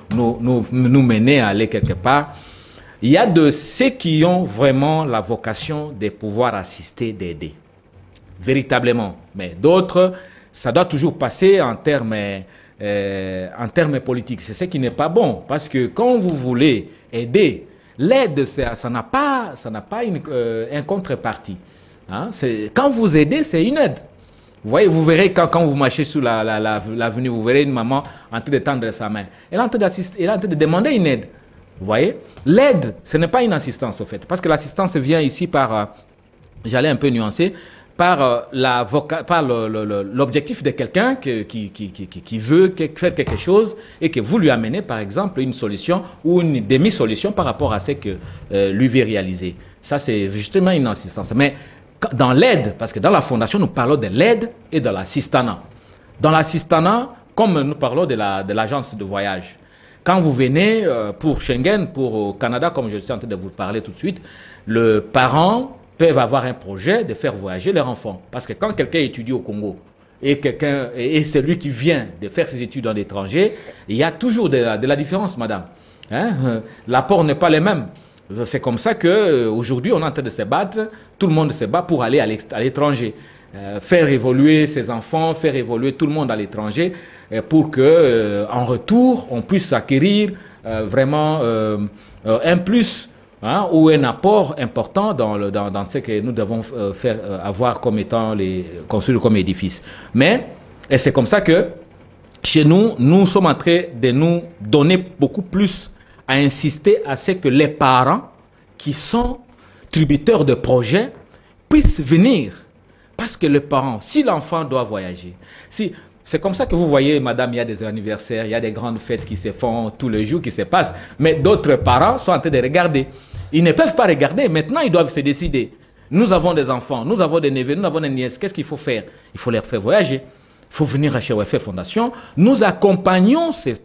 mener à aller quelque part. Il y a de ceux qui ont vraiment la vocation de pouvoir assister, d'aider, véritablement. Mais d'autres, ça doit toujours passer en termes politiques. C'est ce qui n'est pas bon, parce que quand vous voulez aider, l'aide, ça n'a pas une contrepartie. Hein? Quand vous aidez, c'est une aide. Vous voyez, vous verrez quand vous marchez sur l'avenue, vous verrez une maman en train de tendre sa main. Elle est en train d'assister, elle est en train de demander une aide. Vous voyez, l'aide, ce n'est pas une assistance au fait, parce que l'assistance vient ici par, j'allais un peu nuancer, par l'objectif de quelqu'un qui veut faire quelque chose et que vous lui amenez par exemple une solution ou une demi-solution par rapport à ce que lui veut réaliser. Ça c'est justement une assistance. Mais dans l'aide, parce que dans la fondation nous parlons de l'aide et de l'assistanat. Dans l'assistanat, comme nous parlons de l'agence de voyage, quand vous venez pour Schengen, pour Canada, comme je suis en train de vous parler tout de suite, le parent peuvent avoir un projet de faire voyager leur enfant. Parce que quand quelqu'un étudie au Congo et c'est lui qui vient de faire ses études dans l'étranger, il y a toujours de la différence, madame. Hein? L'apport n'est pas le même. C'est comme ça qu'aujourd'hui, on est en train de se battre, tout le monde se bat pour aller à l'étranger. Faire évoluer ses enfants, faire évoluer tout le monde à l'étranger pour que, en retour, on puisse acquérir vraiment un plus, hein, ou un apport important dans ce que nous devons avoir comme étant construire comme édifice. Mais, et c'est comme ça que chez nous, nous sommes en train de nous donner beaucoup plus à insister à ce que les parents qui sont tributaires de projets puissent venir. Parce que les parents, si l'enfant doit voyager, c'est comme ça que vous voyez, madame, il y a des anniversaires, il y a des grandes fêtes qui se font tous les jours, qui se passent, mais d'autres parents sont en train de regarder. Ils ne peuvent pas regarder, maintenant ils doivent se décider. Nous avons des enfants, nous avons des neveux, nous avons des nièces, qu'est-ce qu'il faut faire? Il faut les faire voyager. Il faut venir chez OFF Fondation. Nous accompagnons ces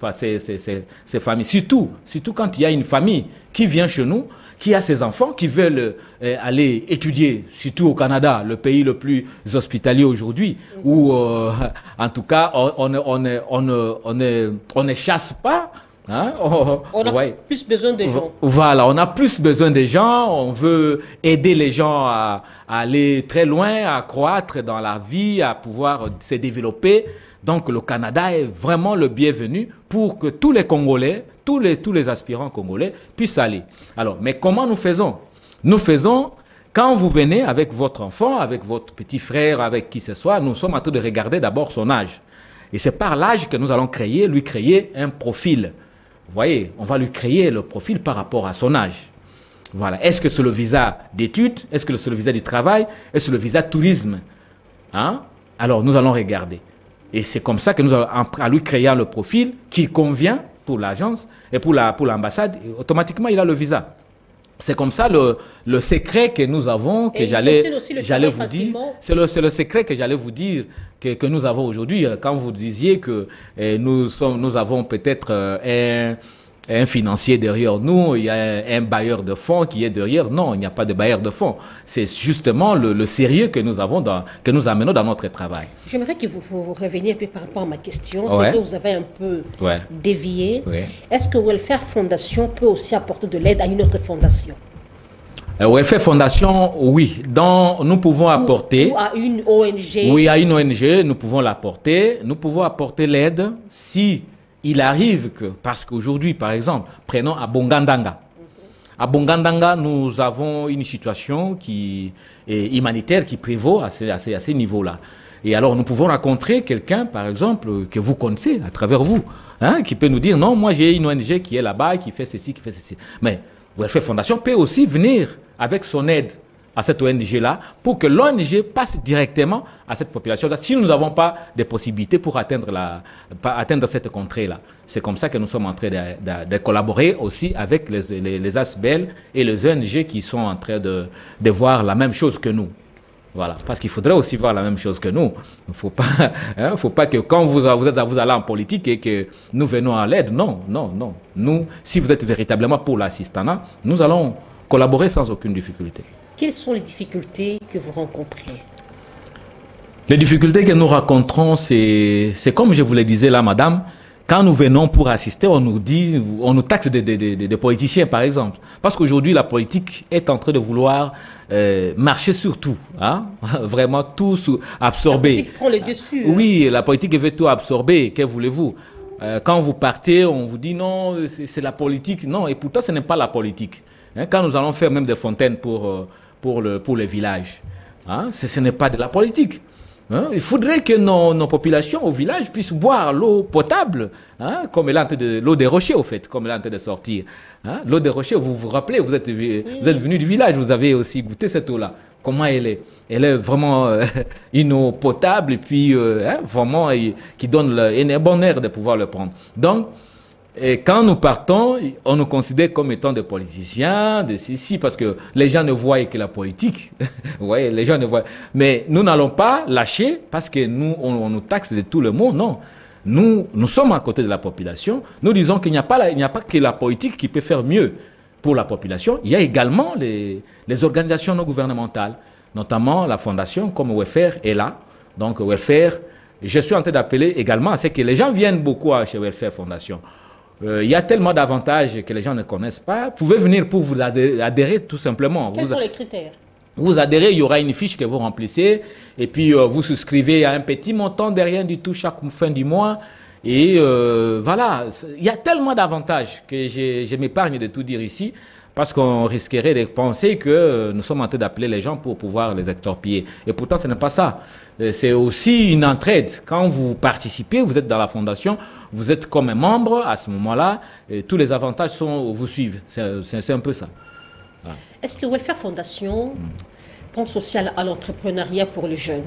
familles, surtout quand il y a une famille qui vient chez nous, qui a ses enfants, qui veulent aller étudier, surtout au Canada, le pays le plus hospitalier aujourd'hui, où en tout cas on ne chasse pas. Hein? On a plus besoin des gens. Voilà, on a plus besoin des gens, on veut aider les gens à aller très loin, à croître dans la vie, à pouvoir se développer. Donc le Canada est vraiment le bienvenu pour que tous les Congolais, tous les aspirants congolais puissent aller. Alors, mais comment nous faisons? Nous faisons, quand vous venez avec votre enfant, avec votre petit frère, avec qui que ce soit, nous sommes en train de regarder d'abord son âge. Et c'est par l'âge que nous allons lui créer un profil. Vous voyez, on va lui créer le profil par rapport à son âge. Voilà. Est-ce que c'est le visa d'études? Est-ce que c'est le visa du travail? Est-ce que c'est le visa tourisme? Hein? Alors, nous allons regarder. Et c'est comme ça que nous allons lui créer le profil qui convient pour l'agence et pour l'ambassade. Automatiquement, il a le visa. C'est comme ça le secret que nous avons, que j'allais vous dire. C'est le secret que j'allais vous dire que nous avons aujourd'hui. Quand vous disiez que nous avons peut-être un financier derrière nous, il y a un bailleur de fonds qui est derrière. Non, il n'y a pas de bailleur de fonds. C'est justement le sérieux que nous avons que nous amenons dans notre travail. J'aimerais que vous reveniez un peu par rapport à ma question. Ouais. C'est que vous avez un peu dévié. Ouais. Est-ce que Welfare Fondation peut aussi apporter de l'aide à une autre fondation? Welfare Fondation, oui. Nous pouvons apporter... Ou à une ONG. Oui, à une ONG, nous pouvons l'apporter. Nous pouvons apporter l'aide si il arrive que... Parce qu'aujourd'hui, par exemple, prenons à Bongandanga. À Bongandanga, nous avons une situation humanitaire qui prévaut à ces niveaux-là. Et alors, nous pouvons rencontrer quelqu'un, par exemple, que vous connaissez à travers vous, hein, qui peut nous dire, non, moi j'ai une ONG qui est là-bas, qui fait ceci, qui fait ceci. Mais Welfare Fondation peut aussi venir avec son aide à cette ONG-là pour que l'ONG passe directement à cette population-là si nous n'avons pas de possibilités pour atteindre cette contrée-là. C'est comme ça que nous sommes en train de collaborer aussi avec les ASBEL et les ONG qui sont en train de voir la même chose que nous. Voilà, parce qu'il faudrait aussi voir la même chose que nous. Il ne faut pas que quand vous allez en politique et que nous venons à l'aide. Non, non, non. Nous, si vous êtes véritablement pour l'assistanat, nous allons collaborer sans aucune difficulté. Quelles sont les difficultés que vous rencontrez? Les difficultés que nous rencontrons, c'est comme je vous le disais là, madame, quand nous venons pour assister, on nous taxe des politiciens, par exemple. Parce qu'aujourd'hui, la politique est en train de vouloir marcher sur tout. Hein? Vraiment tout absorber. La politique prend le dessus. Oui, la politique veut tout absorber. Que voulez-vous? Quand vous partez, on vous dit non, c'est la politique. Non, et pourtant, ce n'est pas la politique. Hein? Quand nous allons faire même des fontaines pour les villages, hein? Ce n'est pas de la politique. Hein? Il faudrait que nos populations au village puissent boire l'eau potable, hein? Comme elle est en train de l'eau des rochers au fait, comme elle est en train de sortir. Hein? L'eau des rochers, vous vous rappelez, vous êtes venu du village, vous avez aussi goûté cette eau-là. Comment elle est? Elle est vraiment une eau potable et puis hein, vraiment qui donne un bon air de pouvoir le prendre. Donc, et quand nous partons, on nous considère comme étant des politiciens, des ceci, parce que les gens ne voient que la politique. Vous voyez, les gens ne voient. Mais nous n'allons pas lâcher parce que nous, on nous taxe de tout le monde. Non. Nous sommes à côté de la population. Nous disons qu'il n'y a pas que la politique qui peut faire mieux pour la population. Il y a également les organisations non gouvernementales, notamment la fondation comme Welfare est là. Donc, Welfare, je suis en train d'appeler également à ce que les gens viennent beaucoup chez Welfare Fondation. Il y a tellement d'avantages que les gens ne connaissent pas. Vous pouvez venir pour vous adhérer tout simplement. Quels sont les critères? Vous adhérez, il y aura une fiche que vous remplissez et puis vous souscrivez à un petit montant de rien du tout chaque fin du mois. Et voilà, il y a tellement d'avantages que je m'épargne de tout dire ici parce qu'on risquerait de penser que nous sommes en train d'appeler les gens pour pouvoir les extorpiller. Et pourtant, ce n'est pas ça. C'est aussi une entraide. Quand vous participez, vous êtes dans la fondation, vous êtes comme un membre, à ce moment-là, tous les avantages vous suivent. C'est un peu ça. Voilà. Est-ce que Welfare Fondation pense aussi à l'entrepreneuriat pour les jeunes?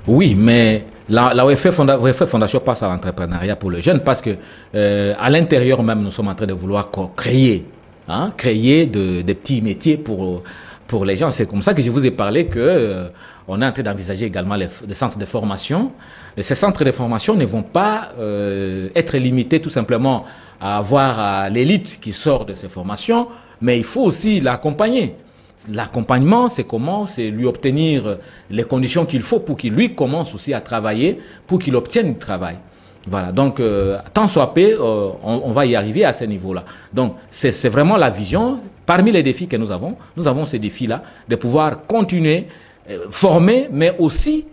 Oui, mais la Welfare Fondation passe à l'entrepreneuriat pour les jeunes parce que à l'intérieur même, nous sommes en train de vouloir créer des petits métiers pour les gens. C'est comme ça que je vous ai parlé que on est en train d'envisager également des centres de formation. Et ces centres de formation ne vont pas être limités tout simplement à avoir l'élite qui sort de ces formations, mais il faut aussi l'accompagner. L'accompagnement, c'est comment? C'est lui obtenir les conditions qu'il faut pour qu'il lui commence aussi à travailler, pour qu'il obtienne du travail. Voilà, donc tant soit peu, on va y arriver à ce niveau-là. Donc c'est vraiment la vision. Parmi les défis que nous avons ces défis-là de pouvoir continuer, former, mais aussi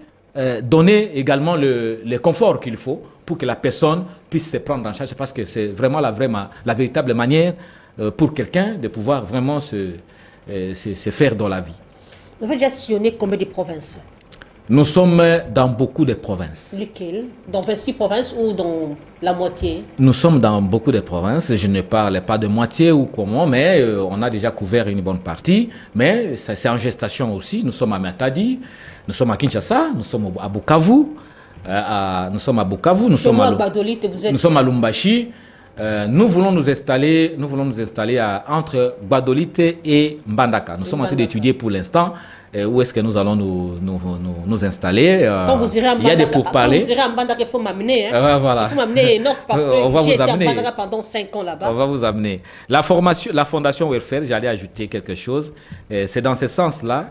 donner également le confort qu'il faut pour que la personne puisse se prendre en charge, parce que c'est vraiment la véritable manière pour quelqu'un de pouvoir vraiment se faire dans la vie. Vous avez déjà sillonné combien de provinces? Nous sommes dans beaucoup de provinces. Lesquelles? Dans 26 provinces ou dans la moitié? Nous sommes dans beaucoup de provinces. Je ne parle pas de moitié ou comment, mais on a déjà couvert une bonne partie. Mais c'est en gestation aussi. Nous sommes à Matadi, nous sommes à Kinshasa, nous sommes à Bukavu. Nous sommes à Bukavu, nous sommes à Lumbashi. Nous voulons nous installer entre Gbadolite et Mbandaka. Nous sommes en train d'étudier pour l'instant où est-ce que nous allons nous installer. Quand vous irez à Mbandaka, il y a des pourparlers. Quand vous irez à Mbandaka, il faut m'amener. Hein? Voilà. Il faut m'amener Enoch parce que j'ai été à Mbandaka pendant 5 ans là-bas. On va vous amener. La fondation Welfare, j'allais ajouter quelque chose. C'est dans ce sens-là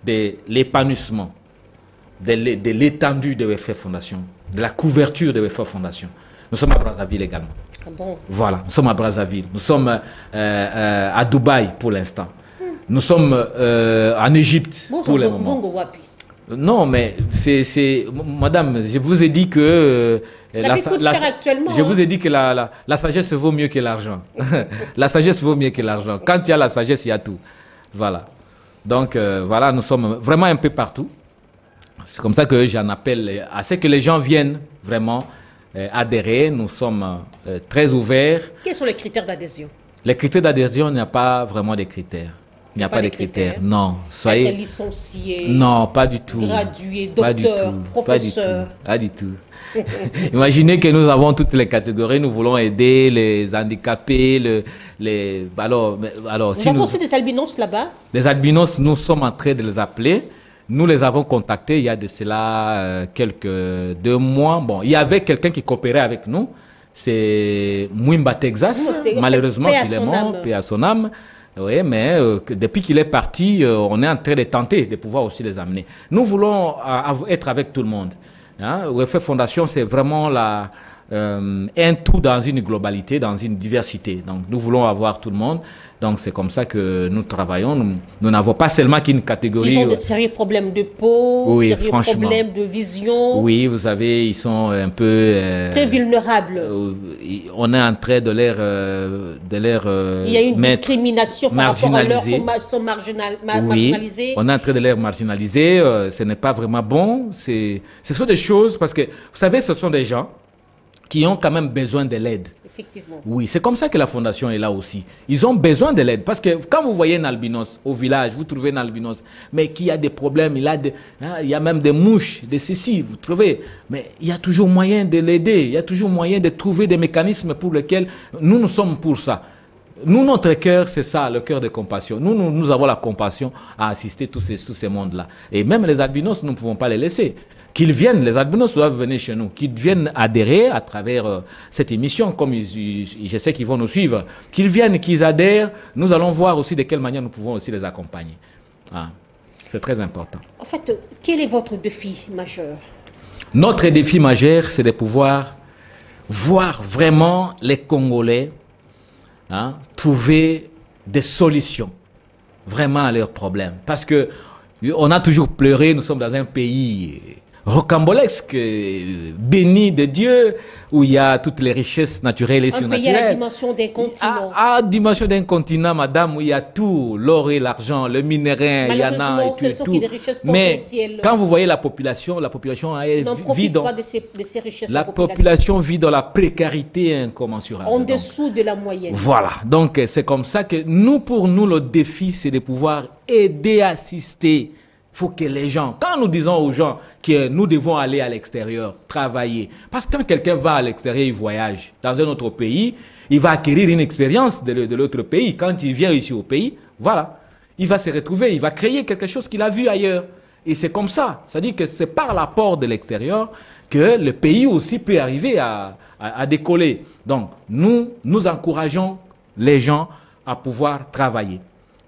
de l'épanouissement, de l'étendue de Welfare Fondation, de la couverture de Welfare Fondation. Nous sommes à Brazzaville également. Ah bon? Voilà, nous sommes à Brazzaville. Nous sommes à Dubaï pour l'instant. Nous sommes en Égypte pour le moment. Non, mais madame, je vous ai dit que je vous ai dit que la sagesse vaut mieux que l'argent. La sagesse vaut mieux que l'argent. Quand il y a la sagesse, il y a tout. Voilà. Donc voilà, nous sommes vraiment un peu partout. C'est comme ça que j'en appelle à ce que les gens viennent vraiment adhérer. Nous sommes très ouverts. Quels sont les critères d'adhésion? Les critères d'adhésion, il n'y a pas vraiment de critères. Il n'y a pas de critères. Non. Soyez licencié. Non, pas du tout. Gradué, docteur, professeur. Pas du tout. Imaginez que nous avons toutes les catégories. Nous voulons aider les handicapés, alors, si nous avons aussi des albinos là-bas. Les albinos, nous sommes en train de les appeler. Nous les avons contactés il y a de cela quelques 2 mois. Bon, il y avait quelqu'un qui coopérait avec nous. C'est Mwimba Texas, malheureusement qu'il est mort, paix à son âme. Oui, mais depuis qu'il est parti, on est en train de tenter de pouvoir aussi les amener. Nous voulons être avec tout le monde. Hein? Welfare Fondation, c'est vraiment un tout dans une globalité, dans une diversité. Donc, nous voulons avoir tout le monde. Donc, c'est comme ça que nous travaillons. Nous n'avons pas seulement qu'une catégorie. Ils ont de sérieux problèmes de peau, oui, sérieux problèmes de vision. Oui, vous savez, ils sont un peu... très vulnérables. On est en train de leur il y a une discrimination par rapport à leur... Ils sont marginalisés. On est en train de les marginaliser. Ce n'est pas vraiment bon. Ce sont des choses... Parce que, vous savez, ce sont des gens qui ont quand même besoin de l'aide. Effectivement. Oui, c'est comme ça que la fondation est là aussi. Ils ont besoin de l'aide. Parce que quand vous voyez un albinos au village, vous trouvez un albinos, mais qui a des problèmes, il y a même des mouches, des ceci, vous trouvez. Mais il y a toujours moyen de l'aider. Il y a toujours moyen de trouver des mécanismes pour lesquels nous sommes pour ça. Nous, notre cœur, c'est ça, le cœur de compassion. Nous avons la compassion à assister tous ces mondes-là. Et même les albinos, nous ne pouvons pas les laisser. Qu'ils viennent, les albinos doivent venir chez nous, qu'ils viennent adhérer à travers cette émission, comme je sais qu'ils vont nous suivre, qu'ils viennent, qu'ils adhèrent. Nous allons voir aussi de quelle manière nous pouvons aussi les accompagner. Ah, c'est très important. En fait, quel est votre défi majeur? Notre défi majeur, c'est de pouvoir voir vraiment les Congolais trouver des solutions vraiment à leurs problèmes. Parce que on a toujours pleuré, nous sommes dans un pays rocambolesque, béni de Dieu, où il y a toutes les richesses naturelles et surnaturelles. Un pays à la dimension d'un continent. À dimension d'un continent, madame, où il y a tout, l'or et l'argent, le minéraire, il y en a et tout. Des richesses mais quand vous voyez la population vit dans la population vit dans la précarité incommensurable. En dessous de la moyenne. Voilà. Donc c'est comme ça que pour nous, le défi, c'est de pouvoir aider, assister. Il faut que les gens, quand nous disons aux gens que nous devons aller à l'extérieur, travailler, parce que quand quelqu'un va à l'extérieur, il voyage dans un autre pays, il va acquérir une expérience de l'autre pays. Quand il vient ici au pays, voilà, il va se retrouver, il va créer quelque chose qu'il a vu ailleurs. Et c'est comme ça. C'est-à-dire que c'est par l'apport de l'extérieur que le pays aussi peut arriver à décoller. Donc, nous encourageons les gens à pouvoir travailler.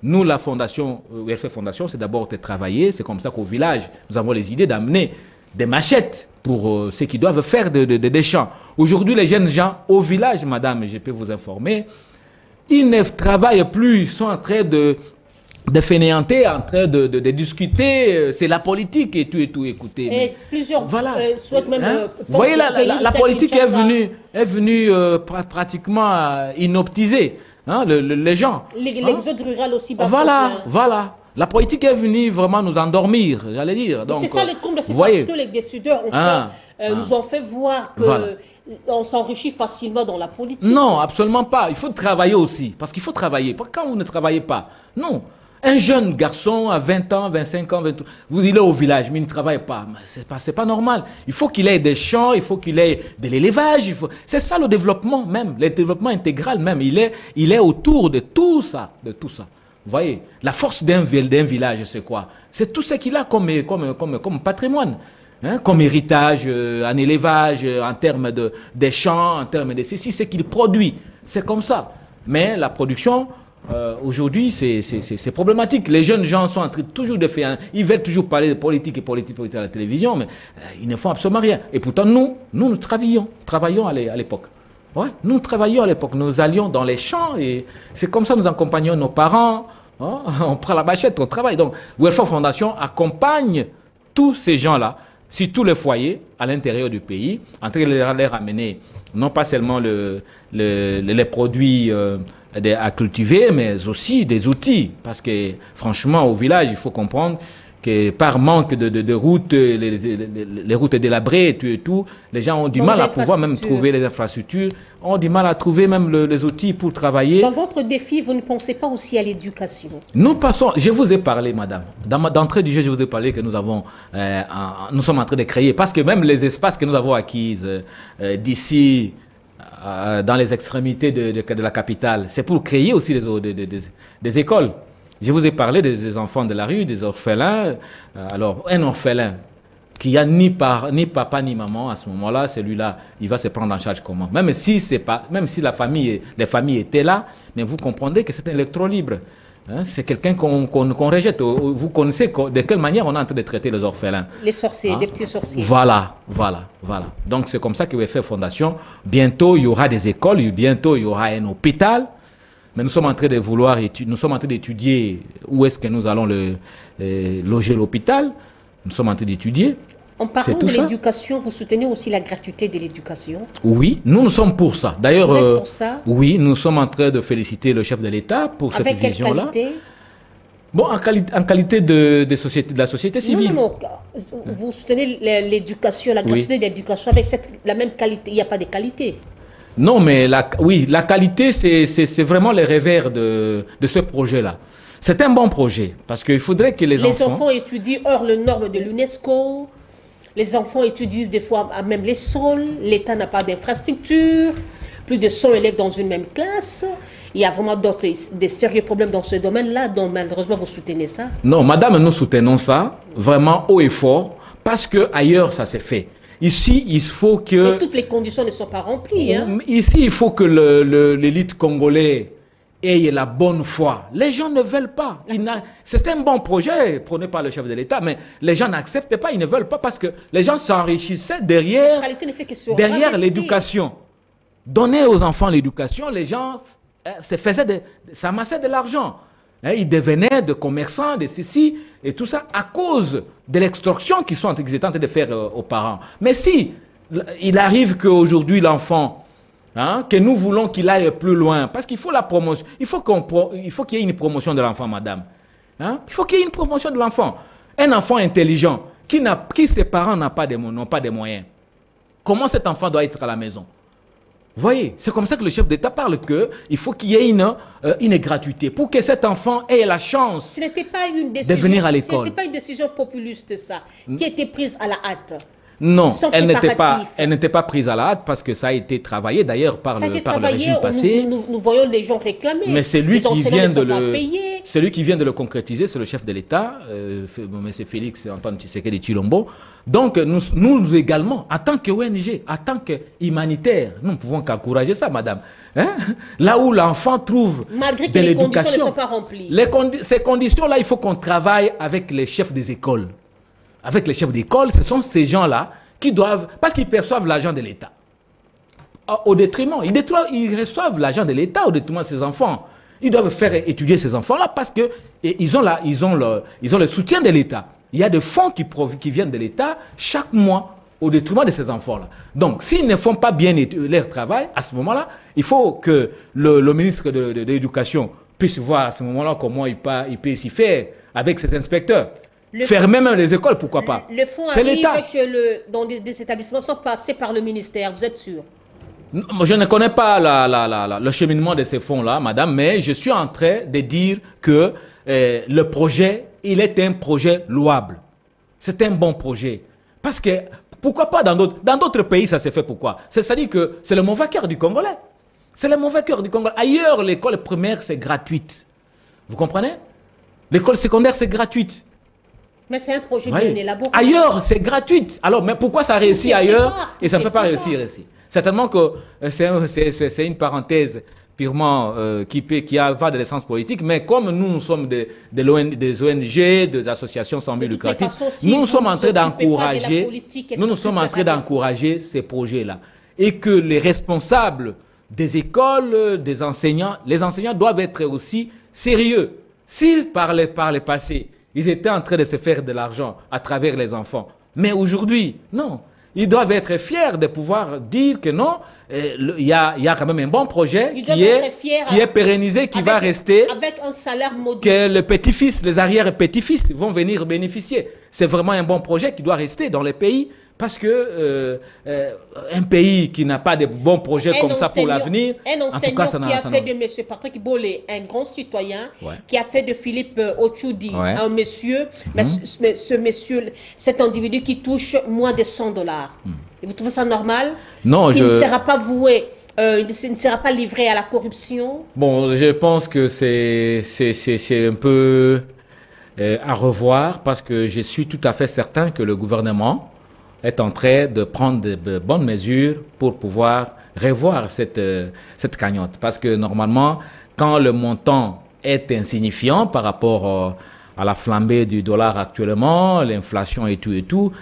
Nous, la fondation, Welfare Fondation, c'est d'abord de travailler. C'est comme ça qu'au village, nous avons les idées d'amener des machettes pour ceux qui doivent faire des champs. Aujourd'hui, les jeunes gens au village, madame, je peux vous informer, ils ne travaillent plus, ils sont en train de fainéanter, en train de discuter. C'est la politique et tout, écoutez. Et plusieurs souhaitent même... Vous voyez, la politique est venue pratiquement inoptiser. Les gens. L'exode rural aussi. Voilà. La politique est venue vraiment nous endormir, j'allais dire. C'est ça le comble, c'est parce que les décideurs nous ont fait voir qu'on s'enrichit facilement dans la politique. Non, absolument pas. Il faut travailler aussi. Parce qu'il faut travailler. Quand vous ne travaillez pas, non. Un jeune garçon à 20 ans, 25 ans, 23, vous il est au village, mais il ne travaille pas. C'est pas normal. Il faut qu'il ait des champs, il faut qu'il ait de l'élevage. C'est ça le développement même, le développement intégral même. Il est autour de tout ça, Vous voyez, la force d'un village, c'est quoi? C'est tout ce qu'il a comme patrimoine. Comme héritage, en élevage, en termes des champs, en termes de ceci, c'est qu'il produit. C'est comme ça. Mais la production... aujourd'hui, c'est problématique. Les jeunes gens sont en train toujours de faire... Ils veulent toujours parler de politique à la télévision, mais ils ne font absolument rien. Et pourtant, nous travaillions à l'époque. Ouais, nous travaillions à l'époque. Nous allions dans les champs et c'est comme ça que nous accompagnions nos parents. On prend la machette, on travaille. Donc, Welfare Fondation accompagne tous ces gens-là, sur tous les foyers à l'intérieur du pays, en train de les ramener, non pas seulement les produits... à cultiver, mais aussi des outils. Parce que, franchement, au village, il faut comprendre que par manque de routes, les routes délabrées et tout, les gens ont du mal à pouvoir même trouver les infrastructures, ont du mal à trouver même les outils pour travailler. Dans votre défi, vous ne pensez pas aussi à l'éducation? Nous passons, je vous ai parlé, madame, d'entrée du jeu, je vous ai parlé que nous sommes en train de créer, parce que même les espaces que nous avons acquis d'ici, dans les extrémités de la capitale, c'est pour créer aussi des écoles. Je vous ai parlé des enfants de la rue, des orphelins. Alors, un orphelin qui a ni papa ni maman à ce moment-là, celui-là, il va se prendre en charge comment? Même si les familles étaient là, mais vous comprenez que c'est un électron libre. Hein, c'est quelqu'un qu'on rejette. Vous connaissez de quelle manière on est en train de traiter les orphelins. Les sorciers, des petits sorciers. Voilà. Donc c'est comme ça que WFF Fondation, bientôt il y aura des écoles, bientôt il y aura un hôpital. Mais nous sommes en train d'étudier où est-ce que nous allons loger l'hôpital. Nous sommes en train d'étudier. En parlant de l'éducation, vous soutenez aussi la gratuité de l'éducation? Oui, nous sommes pour ça. D'ailleurs, vous êtes pour ça? Oui, nous sommes en train de féliciter le chef de l'État pour cette vision-là. Avec quelle qualité? Bon, en qualité de la société civile. Non. Vous soutenez l'éducation, la gratuité de l'éducation avec la même qualité. Il n'y a pas de qualité. Non, mais la qualité, c'est vraiment le revers de ce projet-là. C'est un bon projet, parce qu'il faudrait que les enfants étudient hors les normes de l'UNESCO. Les enfants étudient des fois même les sols. L'État n'a pas d'infrastructure. Plus de 100 élèves dans une même classe. Il y a vraiment des sérieux problèmes dans ce domaine-là. Donc malheureusement, vous soutenez ça? Non, madame, nous soutenons ça vraiment haut et fort. Parce qu'ailleurs, ça s'est fait. Ici, il faut que... Mais toutes les conditions ne sont pas remplies. Hein? Ici, il faut que l'élite congolaise ait la bonne foi. Les gens ne veulent pas. C'est un bon projet prôné par le chef de l'État, mais les gens n'acceptent pas, ils ne veulent pas parce que les gens s'enrichissaient derrière l'éducation. Donner aux enfants l'éducation, les gens s'amassaient de l'argent. Ils devenaient des commerçants, de ceci et tout ça à cause de l'extorsion qu'ils étaient en train de faire aux parents. Mais si il arrive qu'aujourd'hui l'enfant, que nous voulons qu'il aille plus loin, parce qu'il faut la promotion, il faut qu'il y ait une promotion de l'enfant, madame. Il faut qu'il y ait une promotion de l'enfant. Un enfant intelligent, qui ses parents n'ont pas de moyens, comment cet enfant doit être à la maison? Vous voyez, c'est comme ça que le chef d'État parle qu'il faut qu'il y ait une gratuité pour que cet enfant ait la chance de venir à l'école. Ce n'était pas une décision populiste, ça, qui a été prise à la hâte. Non, elle n'était pas prise à la hâte parce que ça a été travaillé d'ailleurs par le régime passé. Nous voyons les gens réclamer. Mais c'est lui qui vient de le concrétiser, c'est le chef de l'État, M. Félix Antoine Tshisekedi Tshilombo. Donc nous également, en tant qu'ONG, en tant qu'humanitaire, nous ne pouvons qu'encourager ça, madame. Là où l'enfant trouve malgré que les conditions ne sont pas remplies. Ces conditions-là, il faut qu'on travaille avec les chefs des écoles. Avec les chefs d'école, ce sont ces gens-là qui doivent, parce qu'ils perçoivent l'argent de l'État. Au détriment, ils reçoivent l'argent de l'État au détriment de ces enfants. Ils doivent faire étudier ces enfants-là parce qu'ils ont le soutien de l'État. Il y a des fonds qui viennent de l'État chaque mois au détriment de ces enfants-là. Donc, s'ils ne font pas bien leur travail, à ce moment-là, il faut que le ministre de l'Éducation puisse voir à ce moment-là comment il peut s'y faire avec ses inspecteurs. Fermer même les écoles, pourquoi pas? Le fonds arrive dans des établissements sans passer par le ministère, vous êtes sûr? Je ne connais pas le cheminement de ces fonds-là, madame, mais je suis en train de dire que le projet, il est un projet louable. C'est un bon projet. Parce que, pourquoi pas dans d'autres pays, ça s'est fait pourquoi? C'est-à-dire que c'est le mauvais cœur du Congolais. C'est le mauvais cœur du Congolais. Ailleurs, l'école primaire, c'est gratuite. Vous comprenez? L'école secondaire, c'est gratuite. Mais c'est un projet bien élaboré. Ailleurs, c'est gratuit. Alors, mais pourquoi ça réussit ailleurs et ça ne peut pas réussir ici? Certainement que c'est une parenthèse purement qui va de l'essence politique, mais comme nous sommes des ONG, des associations sans but lucratif, nous sommes en train d'encourager ces projets-là. Et que les responsables des écoles, des enseignants, les enseignants doivent être aussi sérieux. Si par le passé, ils étaient en train de se faire de l'argent à travers les enfants. Mais aujourd'hui, non. Ils doivent être fiers de pouvoir dire que non, il y a quand même un bon projet qui est pérennisé, qui va rester. Avec un salaire modeste. Que les petits-fils, les arrière-petits-fils vont venir bénéficier. C'est vraiment un bon projet qui doit rester dans les pays. Parce que un pays qui n'a pas de bons projets comme ça pour l'avenir, en tout cas, ça qui a fait de M. Patrick Bolé un grand citoyen, qui a fait de Philippe Ochoudi un monsieur, mais cet individu qui touche moins de $100. Et vous trouvez ça normal? Non, il ne sera pas voué ce ne sera pas livré à la corruption? Bon, je pense que c'est un peu à revoir parce que je suis tout à fait certain que le gouvernement est en train de prendre de bonnes mesures pour pouvoir revoir cette cagnotte. Parce que normalement, quand le montant est insignifiant par rapport à la flambée du dollar actuellement, l'inflation et tout,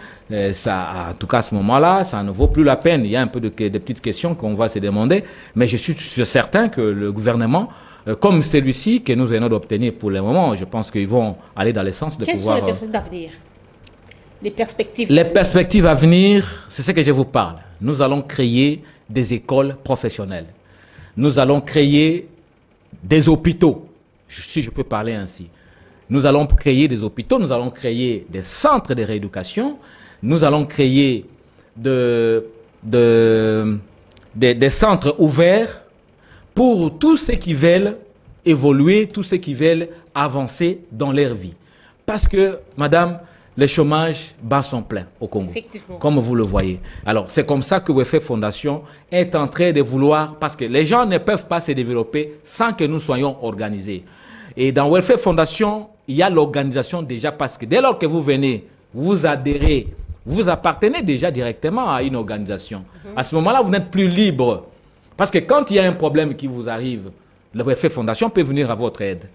ça, en tout cas à ce moment-là, ça ne vaut plus la peine. Il y a un peu de petites questions qu'on va se demander, mais je suis certain que le gouvernement, comme celui-ci que nous venons d'obtenir pour le moment, je pense qu'ils vont aller dans le sens de pouvoir... Quelles sont les perspectives d'avenir? Les perspectives à venir, c'est ce que je vous parle. Nous allons créer des écoles professionnelles. Nous allons créer des hôpitaux, si je peux parler ainsi. Nous allons créer des hôpitaux, nous allons créer des centres de rééducation, nous allons créer des centres ouverts pour tous ceux qui veulent évoluer, tous ceux qui veulent avancer dans leur vie. Parce que, madame, le chômage bat son plein au Congo, comme vous le voyez. Alors, c'est comme ça que WFF Fondation est en train de vouloir, parce que les gens ne peuvent pas se développer sans que nous soyons organisés. Et dans WFF Fondation, il y a l'organisation déjà, parce que dès lors que vous venez, vous adhérez, vous appartenez déjà directement à une organisation. À ce moment-là, vous n'êtes plus libre. Parce que quand il y a un problème qui vous arrive, le WFF Fondation peut venir à votre aide.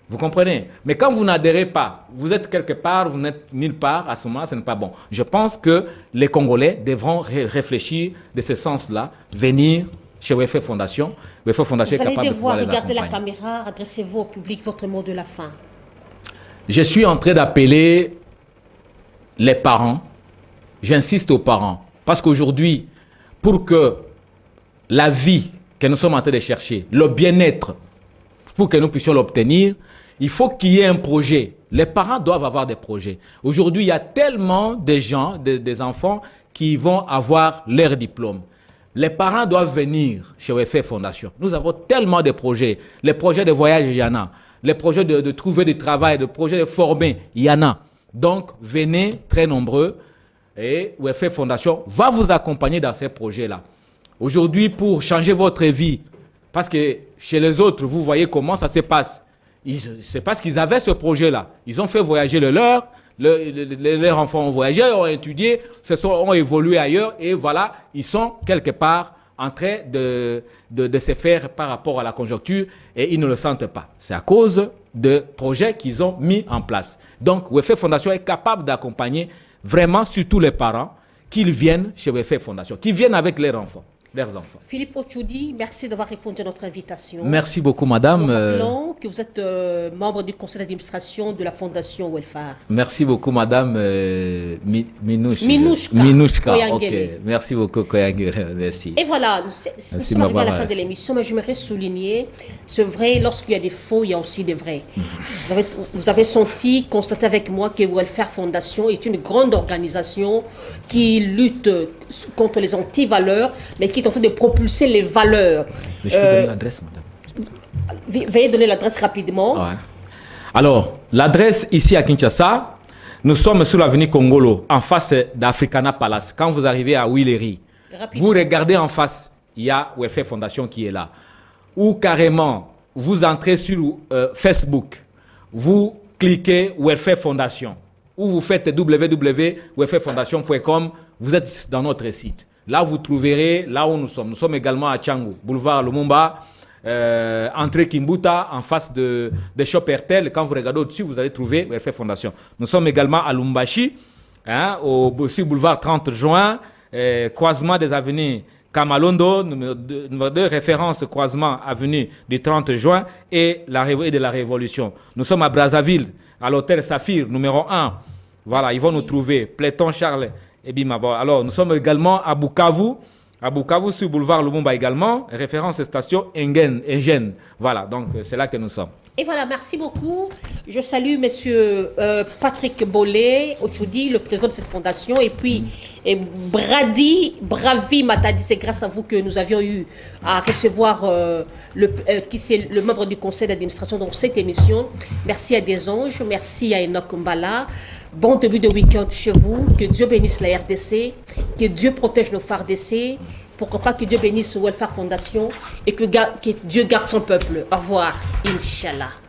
Vous comprenez? Mais quand vous n'adhérez pas, vous êtes quelque part, vous n'êtes nulle part, à ce moment-là, ce n'est pas bon. Je pense que les Congolais devront réfléchir de ce sens-là, venir chez WFF Fondation. WFF Fondation est capable de pouvoir les accompagner. Regardez la caméra, adressez-vous au public votre mot de la fin. Je suis en train d'appeler les parents. J'insiste aux parents. Parce qu'aujourd'hui, pour que la vie que nous sommes en train de chercher, le bien-être, pour que nous puissions l'obtenir, il faut qu'il y ait un projet. Les parents doivent avoir des projets. Aujourd'hui, il y a tellement de gens, des enfants qui vont avoir leur diplôme. Les parents doivent venir chez WFF Fondation. Nous avons tellement de projets. Les projets de voyage, il y en a. Les projets de trouver du travail, les projets de former, il y en a. Donc, venez très nombreux et WFF Fondation va vous accompagner dans ces projets-là. Aujourd'hui, pour changer votre vie, parce que chez les autres, vous voyez comment ça se passe. C'est parce qu'ils avaient ce projet-là. Ils ont fait voyager le leur, leurs enfants ont voyagé, ont étudié, ont évolué ailleurs et voilà, ils sont quelque part en train de se faire par rapport à la conjoncture et ils ne le sentent pas. C'est à cause de projets qu'ils ont mis en place. Donc, WFF Fondation est capable d'accompagner vraiment surtout les parents qu'ils viennent chez WFF Fondation, qu'ils viennent avec leurs enfants. Philippe Otchoudi, merci d'avoir répondu à notre invitation. Merci beaucoup, madame. Nous rappelons que vous êtes membre du conseil d'administration de la Fondation Welfare. Merci beaucoup, madame Minouchka. Ok. Merci beaucoup, Koyangere. Merci. Et voilà, nous sommes arrivés à la fin de l'émission, mais j'aimerais souligner, c'est vrai, lorsqu'il y a des faux, il y a aussi des vrais. Vous avez senti, constaté avec moi que Welfare Fondation est une grande organisation qui lutte contre les antivaleurs, mais qui est en train de propulser les valeurs. Mais je peux donner l'adresse, madame. Veuillez donner l'adresse rapidement. Ouais. Alors, l'adresse ici à Kinshasa, nous sommes sur l'avenue Congolo, en face d'Africana Palace. Quand vous arrivez à Willery, vous regardez en face, il y a WFF Fondation qui est là. Ou carrément, vous entrez sur Facebook, vous cliquez WFF Fondation, ou vous faites www.wffondation.com, vous êtes dans notre site. Là, vous trouverez là où nous sommes. Nous sommes également à Tchangou, boulevard Lumumba, entrée Kimbuta, en face de Shop Airtel. Quand vous regardez au-dessus, vous allez trouver WFF Fondation. Nous sommes également à Lumbashi, hein, sur boulevard 30 juin, croisement des avenues Kamalondo, numéro 2, référence croisement avenue du 30 juin et de la Révolution. Nous sommes à Brazzaville, à l'hôtel Saphir, numéro 1. Voilà, ils vont nous trouver. Pléton Charles. Et bien, alors, nous sommes également à Bukavu, sur boulevard Lumumba également, référence station Engen. Voilà, donc c'est là que nous sommes. Et voilà, merci beaucoup. Je salue monsieur Patrick Bolé, Otchoudi, le président de cette fondation, et puis Bravi Matadi. C'est grâce à vous que nous avions eu à recevoir qui c'est le membre du conseil d'administration dans cette émission. Merci à Desanges, merci à Enoch Mbala. Bon début de week-end chez vous. Que Dieu bénisse la RDC, que Dieu protège nos FARDC, Pourquoi pas, que Dieu bénisse Welfare Fondation et que Dieu garde son peuple. Au revoir, Inch'Allah.